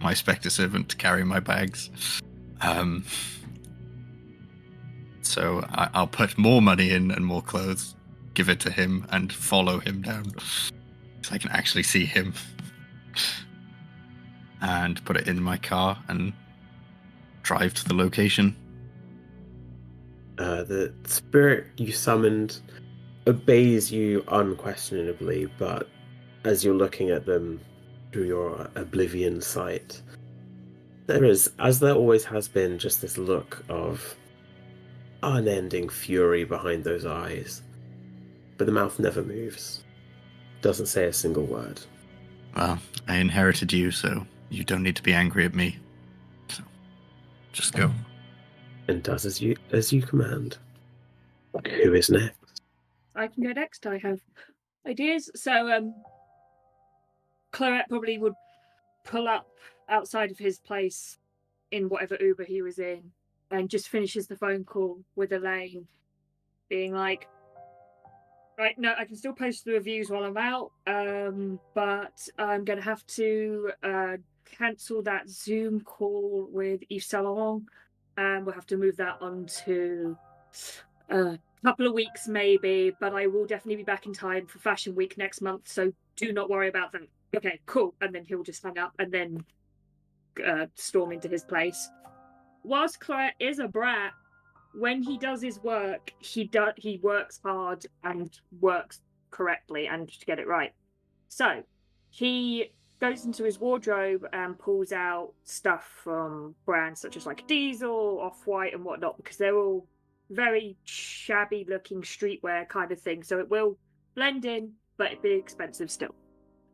my spectre servant, to carry my bags. So I'll put more money in and more clothes, give it to him, and follow him down so I can actually see him. And put it in my car and drive to the location. The spirit you summoned obeys you unquestionably, but as you're looking at them through your Oblivion Sight, there is, as there always has been, just this look of unending fury behind those eyes. But the mouth never moves. Doesn't say a single word. Well, I inherited you, so you don't need to be angry at me. So, just go. And does as you command. Who is next? I can go next. I have ideas. So, Claret probably would pull up outside of his place in whatever Uber he was in and just finishes the phone call with Elaine, being like, right, no, I can still post the reviews while I'm out, but I'm going to have to cancel that Zoom call with Yves Saint Laurent, and we'll have to move that on to a couple of weeks maybe, but I will definitely be back in time for Fashion Week next month, so do not worry about that. Okay, cool. And then he'll just hang up and then storm into his place. Whilst Claret is a brat, when he does his work, he works hard and works correctly and to get it right. So he goes into his wardrobe and pulls out stuff from brands such as like Diesel, Off-White and whatnot, because they're all very shabby looking streetwear kind of thing. So it will blend in, but it'd be expensive still.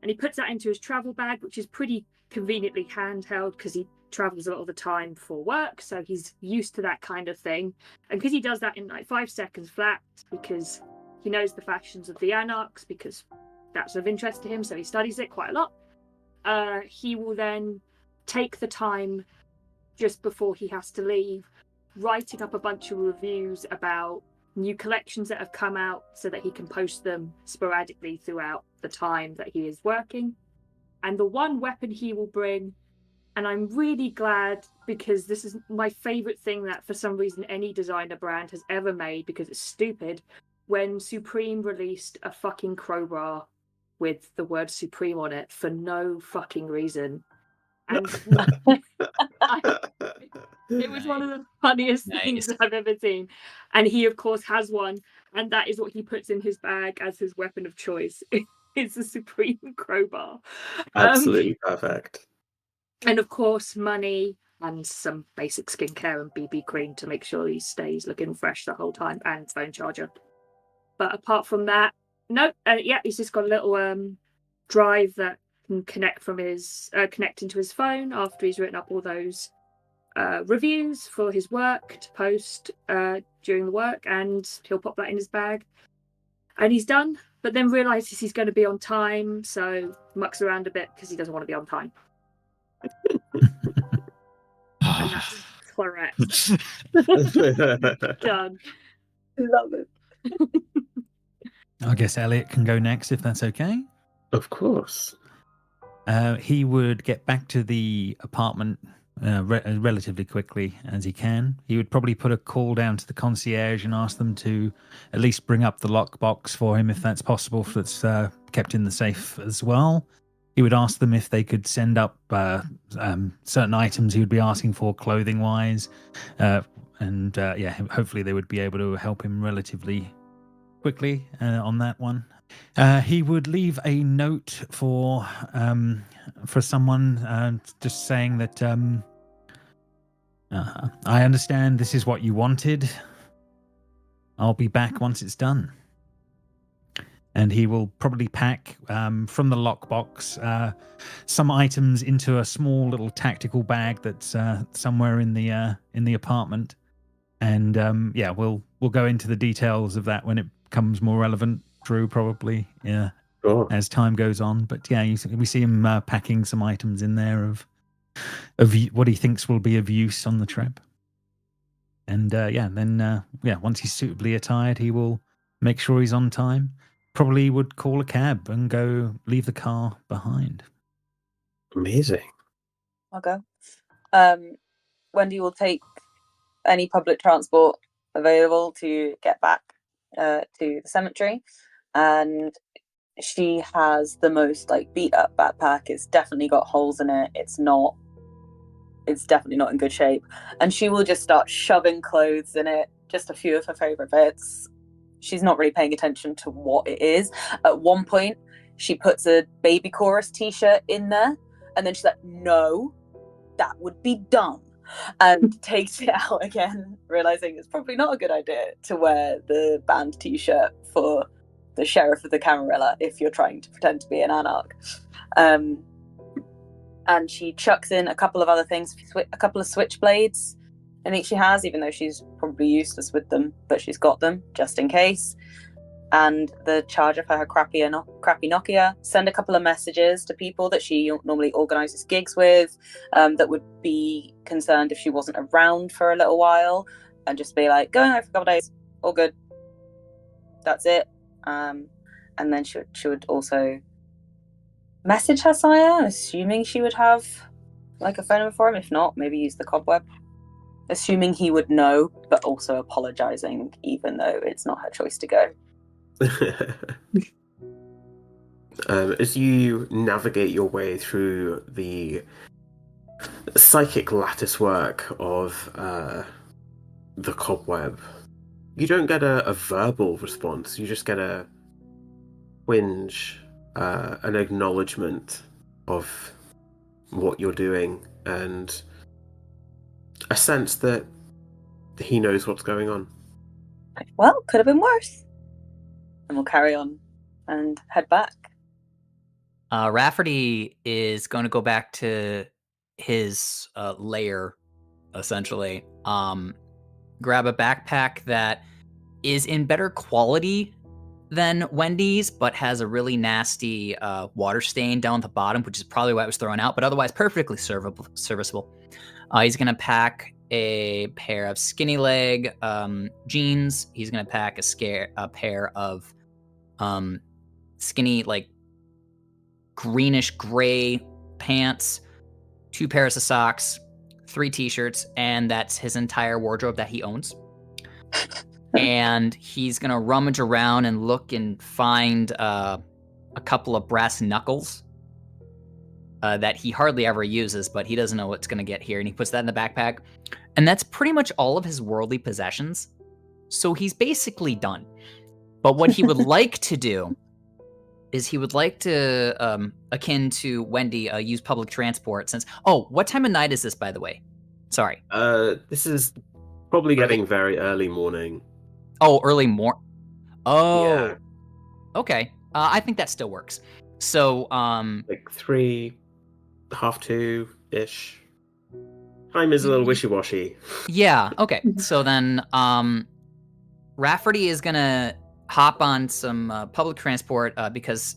And he puts that into his travel bag, which is pretty conveniently handheld because he travels a lot of the time for work, so he's used to that kind of thing. And because he does that in like 5 seconds flat, because he knows the fashions of the anarchs, because that's of interest to him, so he studies it quite a lot, he will then take the time just before he has to leave, writing up a bunch of reviews about new collections that have come out so that he can post them sporadically throughout the time that he is working. And the one weapon he will bring, and I'm really glad because this is my favorite thing that for some reason any designer brand has ever made, because it's stupid, when Supreme released a fucking crowbar with the word Supreme on it for no fucking reason. And it was one of the funniest things I've ever seen. And he, of course, has one, and that is what he puts in his bag as his weapon of choice. It's a Supreme crowbar. Absolutely perfect. And, of course, money and some basic skincare and BB cream to make sure he stays looking fresh the whole time, and phone charger. But apart from that, no, he's just got a little drive that can connect into his phone after he's written up all those reviews for his work to post during the work, and he'll pop that in his bag and he's done. But then realizes he's going to be on time, so mucks around a bit because he doesn't want to be on time. And that's Claret. Done. Love it. I guess Elliot can go next if that's okay. Of course. He would get back to the apartment relatively quickly as he can. He would probably put a call down to the concierge and ask them to at least bring up the lockbox for him if that's possible, if it's kept in the safe as well. He would ask them if they could send up certain items he would be asking for clothing-wise. Hopefully they would be able to help him relatively quickly on that one. He would leave a note for someone just saying that I understand this is what you wanted. I'll be back once it's done. And he will probably pack from the lockbox some items into a small little tactical bag that's somewhere in the apartment. And we'll go into the details of that when it becomes more relevant. Drew, probably, Sure. as time goes on. But we see him packing some items in there of what he thinks will be of use on the trip. And once he's suitably attired, he will make sure he's on time. Probably would call a cab and go leave the car behind. Amazing. I'll go. Wendy will take any public transport available to get back to the cemetery, and she has the most beat up backpack. It's definitely got holes in it. It's definitely not in good shape, and she will just start shoving clothes in it, just a few of her favorite bits. She's not really paying attention to what it is. At one point she puts a baby chorus t-shirt in there, and then she's like, no, that would be dumb, and takes it out again, realizing it's probably not a good idea to wear the band t-shirt for the sheriff of the Camarilla if you're trying to pretend to be an anarch. And she chucks in a couple of other things, a couple of switchblades I think she has, even though she's probably useless with them, but she's got them just in case. And the charger for her crappy Nokia. Send a couple of messages to people that she normally organises gigs with, that would be concerned if she wasn't around for a little while, and just be like, going away for a couple of days, all good. That's it. And then she would also message her sire, assuming she would have a phone number for him. If not, maybe use the cobweb. Assuming he would know, but also apologising, even though it's not her choice to go. As you navigate your way through the psychic lattice work of the cobweb, you don't get a verbal response. You just get a whinge, an acknowledgement of what you're doing, and a sense that he knows what's going on. Well, could have been worse. And we'll carry on and head back. Rafferty is going to go back to his lair, essentially. Grab a backpack that is in better quality than Wendy's, but has a really nasty water stain down at the bottom, which is probably why it was thrown out, but otherwise perfectly serviceable. He's going to pack a pair of skinny leg jeans. He's gonna pack a pair of skinny, like greenish gray pants, 2 pairs of socks, 3 t-shirts, and that's his entire wardrobe that he owns. And he's gonna rummage around and look and find a couple of brass knuckles that he hardly ever uses, but he doesn't know what's gonna get here, and he puts that in the backpack. And that's pretty much all of his worldly possessions. So he's basically done. But what he would like to do is he would like to, akin to Wendy, use public transport since... Oh, what time of night is this, by the way? Sorry. This is probably getting very early morning. Oh, early morning. Oh, Yeah. Okay. I think that still works. So, Like 3, half 2-ish. Time is a little wishy-washy. yeah, okay. So then, Rafferty is gonna hop on some public transport because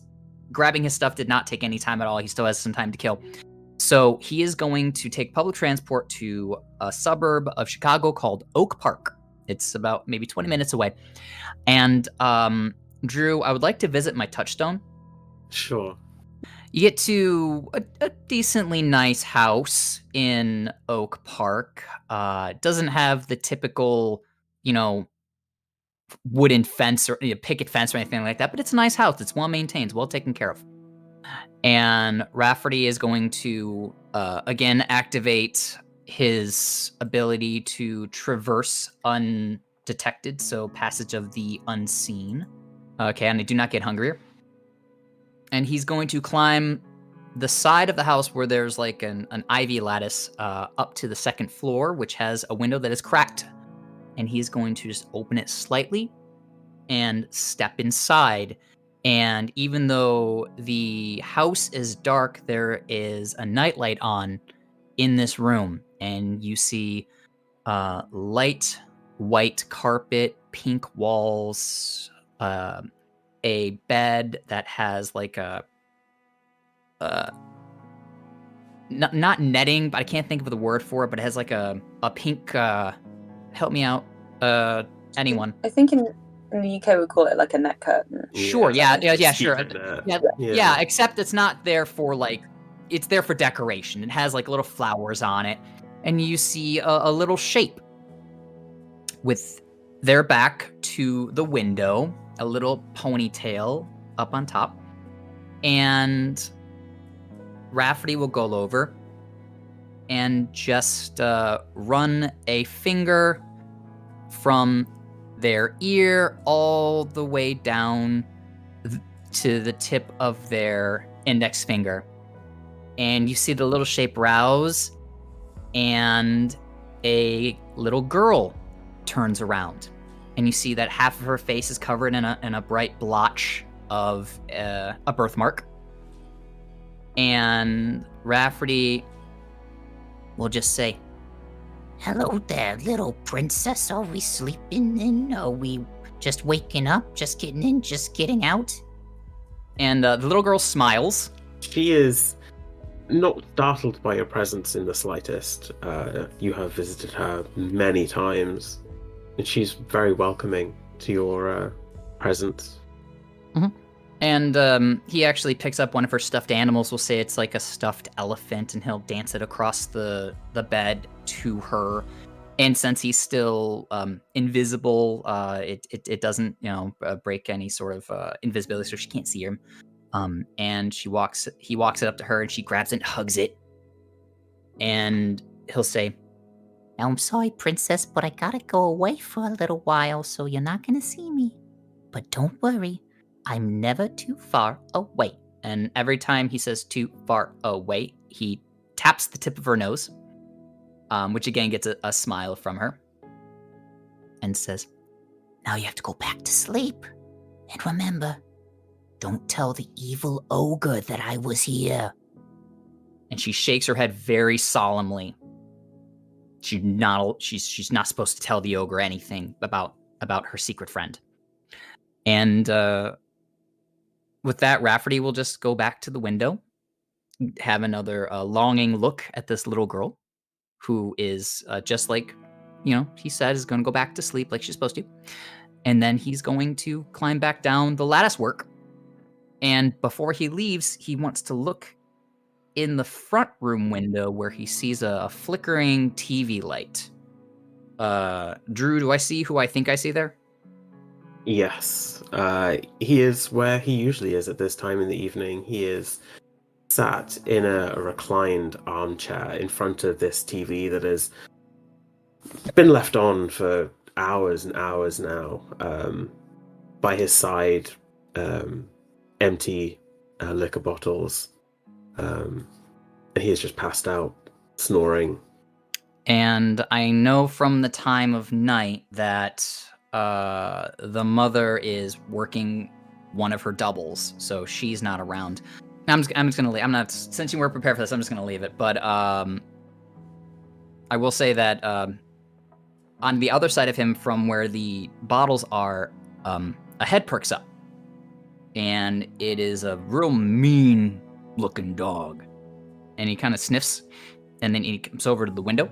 grabbing his stuff did not take any time at all. He still has some time to kill. So he is going to take public transport to a suburb of Chicago called Oak Park. It's about maybe 20 minutes away. And Drew, I would like to visit my touchstone. Sure. You get to a decently nice house in Oak Park. It doesn't have the typical, wooden fence or picket fence or anything like that, but it's a nice house. It's well maintained, well taken care of. And Rafferty is going to again activate his ability to traverse undetected, so passage of the unseen. Okay, and I do not get hungrier. And he's going to climb the side of the house where there's like an ivy lattice up to the second floor, which has a window that is cracked. And he's going to just open it slightly and step inside. And even though the house is dark, there is a nightlight on in this room. And you see light white carpet, pink walls, a bed that has like a not netting, but I can't think of the word for it, but it has like a pink help me out, anyone. I think in the UK we call it like a net curtain. Sure, yeah, sure. Yeah. Yeah, except it's not there for like, it's there for decoration. It has like little flowers on it, and you see a little shape with their back to the window, a little ponytail up on top, and Rafferty will go over and just run a finger from their ear all the way down to the tip of their index finger. And you see the little shape rouse, and a little girl turns around. And you see that half of her face is covered in a bright blotch of a birthmark. And Rafferty will just say, "Hello there, little princess. Are we sleeping in? Are we just waking up? Just getting in? Just getting out?" And the little girl smiles. She is not startled by your presence in the slightest. You have visited her many times, and she's very welcoming to your presence. Mm-hmm. And he actually picks up one of her stuffed animals. We'll say it's like a stuffed elephant, and he'll dance it across the bed to her. And since he's still invisible, it doesn't break any sort of invisibility, so she can't see him. And he walks it up to her, and she grabs it and hugs it. And he'll say, "Now I'm sorry, princess, but I gotta go away for a little while, so you're not gonna see me. But don't worry, I'm never too far away." And every time he says too far away, he taps the tip of her nose, which again gets a smile from her, and says, "Now you have to go back to sleep. And remember, don't tell the evil ogre that I was here." And she shakes her head very solemnly. She's not supposed to tell the ogre anything about her secret friend. And with that, Rafferty will just go back to the window, have another longing look at this little girl, who is just like, he said, is going to go back to sleep like she's supposed to. And then he's going to climb back down the lattice work. And before he leaves, he wants to look in the front room window where he sees a flickering TV light. Drew, do I see who I think I see there? Yes. He is where he usually is at this time in the evening. He is sat in a reclined armchair in front of this TV that has been left on for hours and hours now. By his side, empty liquor bottles. And he is just passed out, snoring. And I know from the time of night that the mother is working one of her doubles, so she's not around. I'm just gonna leave. I'm not, since you weren't prepared for this, I'm just gonna leave it. But I will say that on the other side of him, from where the bottles are, a head perks up, and it is a real mean-looking dog. And he kind of sniffs, and then he comes over to the window.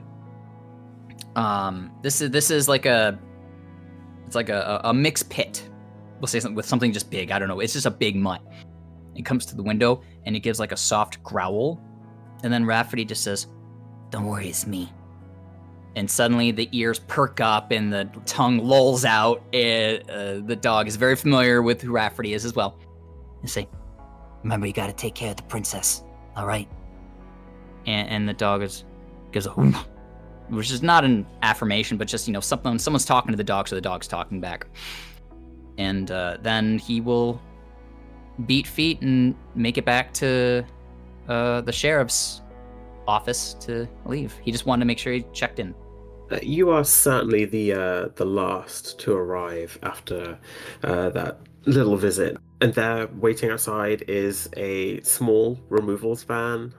This is like a mixed pit. We'll say something with something just big. I don't know. It's just a big mutt. It comes to the window and it gives like a soft growl, and then Rafferty just says, "Don't worry, it's me." And suddenly the ears perk up and the tongue lolls out. The dog is very familiar with who Rafferty is as well. And say, "Remember, you got to take care of the princess. All right." And the dog goes a whoosh, which is not an affirmation, but just, someone's talking to the dog, so the dog's talking back. And then he will beat feet and make it back to the sheriff's office to leave. He just wanted to make sure he checked in. You are certainly the last to arrive after that little visit. And there, waiting outside, is a small removals van.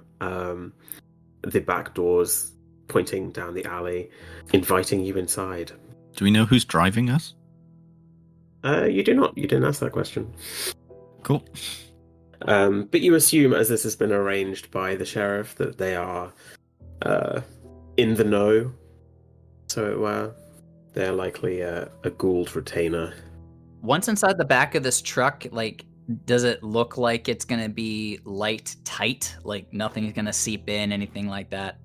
The back doors pointing down the alley, inviting you inside. Do we know who's driving us? You do not. You didn't ask that question. Cool. But you assume, as this has been arranged by the sheriff, that they are in the know. So they're likely a Gould retainer. Once inside the back of this truck, does it look like it's going to be light tight? Like nothing's going to seep in, anything like that?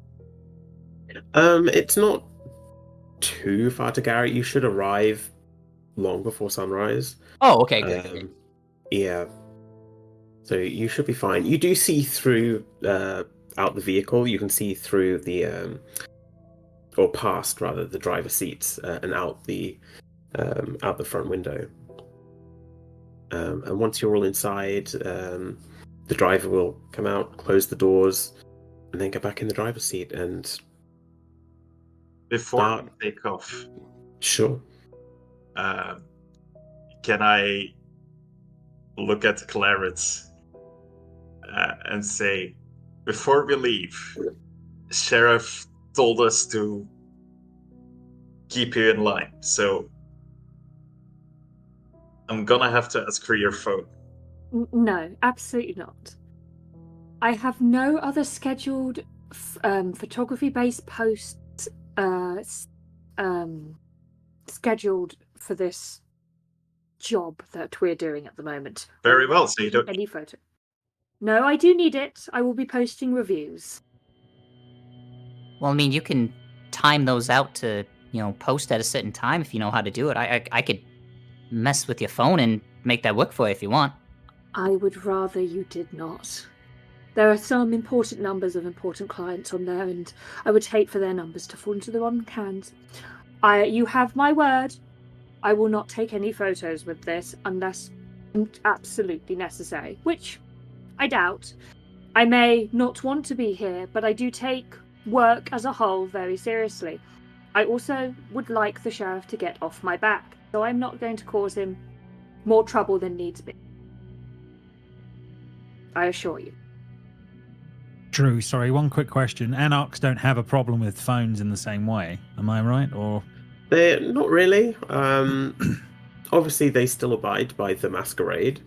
It's not too far to Garrett. You should arrive long before sunrise. Oh, okay, good. Yeah. So you should be fine. You do see through out the vehicle. You can see through the or past rather the driver's seats and out the front window. And once you're all inside, the driver will come out, close the doors, and then get back in the driver's seat and before we take off. Sure. Can I look at Claret and say, before we leave, Sheriff told us to keep you in line, so I'm gonna have to ask for your phone. No, absolutely not. I have no other scheduled photography-based posts scheduled for this job that we're doing at the moment. Very well, so you don't... Any photo. No, I do need it. I will be posting reviews. Well, I mean, you can time those out to, post at a certain time if you know how to do it. I could mess with your phone and make that work for you if you want. I would rather you did not. There are some important numbers of important clients on there, and I would hate for their numbers to fall into the wrong hands. You have my word. I will not take any photos with this unless absolutely necessary, which I doubt. I may not want to be here, but I do take work as a whole very seriously. I also would like the sheriff to get off my back, so I'm not going to cause him more trouble than needs be. I assure you. Drew, sorry, one quick question. Anarchs don't have a problem with phones in the same way, am I right? Or they're not really. Obviously, they still abide by the Masquerade,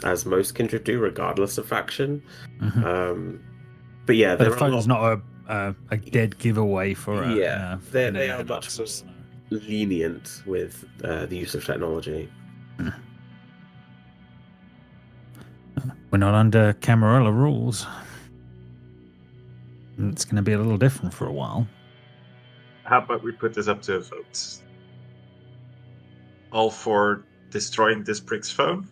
as most Kindred do, regardless of faction. Mm-hmm. But yeah, but a phone's not a dead giveaway for a they are much more lenient with the use of technology. We're not under Camarilla rules. It's going to be a little different for a while. How about we put this up to a vote? All for destroying this prick's phone?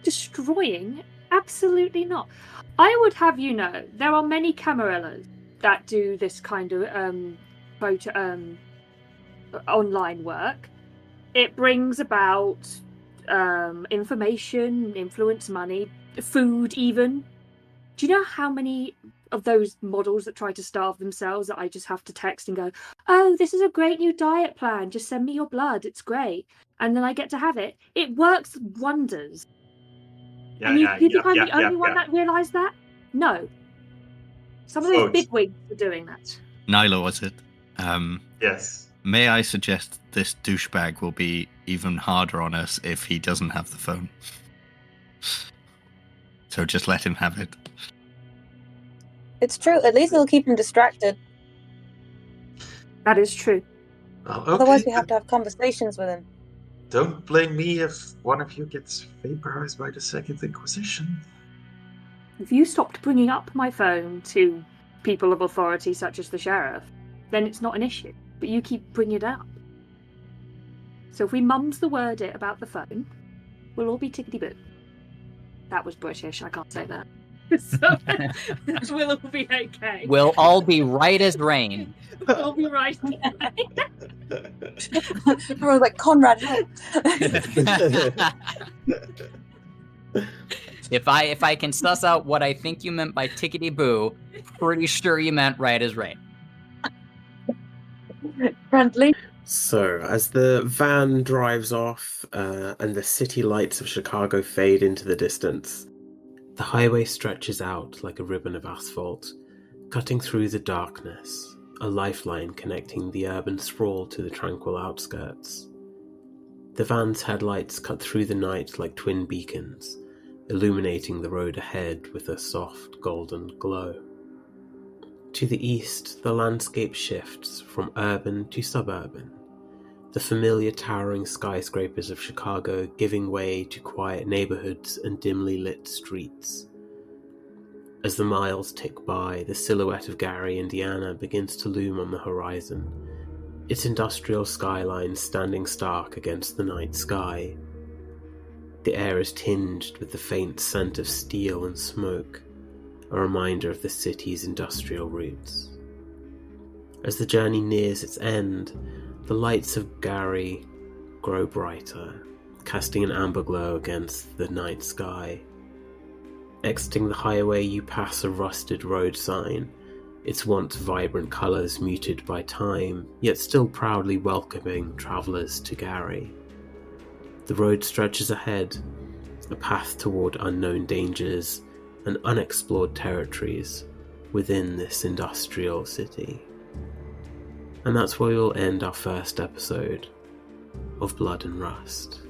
Destroying? Absolutely not. I would have you know, there are many Camarillas that do this kind of online work. It brings about information, influence, money, food even. Do you know how many of those models that try to starve themselves that I just have to text and go, oh, this is a great new diet plan, just send me your blood, it's great. And then I get to have it. It works wonders. And you think I'm the only one that realised that? No. Some of those bigwigs are doing that. Nilah, was it? Yes. May I suggest this douchebag will be even harder on us if he doesn't have the phone? So just let him have it. It's true. At least it'll keep him distracted. That is true. Oh, okay. Otherwise, we have to have conversations with him. Don't blame me if one of you gets vaporized by the Second Inquisition. If you stopped bringing up my phone to people of authority such as the sheriff, then it's not an issue. But you keep bringing it up. So if we mums the word it about the phone, we'll all be tickety-boo. That was British, I can't say that. So we'll all be okay. We'll all be right as rain. We'll all be right. Everyone's like, Conrad, help. If I can suss out what I think you meant by tickety boo, pretty sure you meant right as rain. Friendly. So, as the van drives off and the city lights of Chicago fade into the distance, the highway stretches out like a ribbon of asphalt, cutting through the darkness, a lifeline connecting the urban sprawl to the tranquil outskirts. The van's headlights cut through the night like twin beacons, illuminating the road ahead with a soft golden glow. To the east, the landscape shifts from urban to suburban, the familiar towering skyscrapers of Chicago giving way to quiet neighborhoods and dimly lit streets. As the miles tick by, the silhouette of Gary, Indiana begins to loom on the horizon, its industrial skyline standing stark against the night sky. The air is tinged with the faint scent of steel and smoke, a reminder of the city's industrial roots. As the journey nears its end, the lights of Gary grow brighter, casting an amber glow against the night sky. Exiting the highway, you pass a rusted road sign, its once vibrant colours muted by time, yet still proudly welcoming travellers to Gary. The road stretches ahead, a path toward unknown dangers and unexplored territories within this industrial city. And that's where we'll end our first episode of Blood and Rust.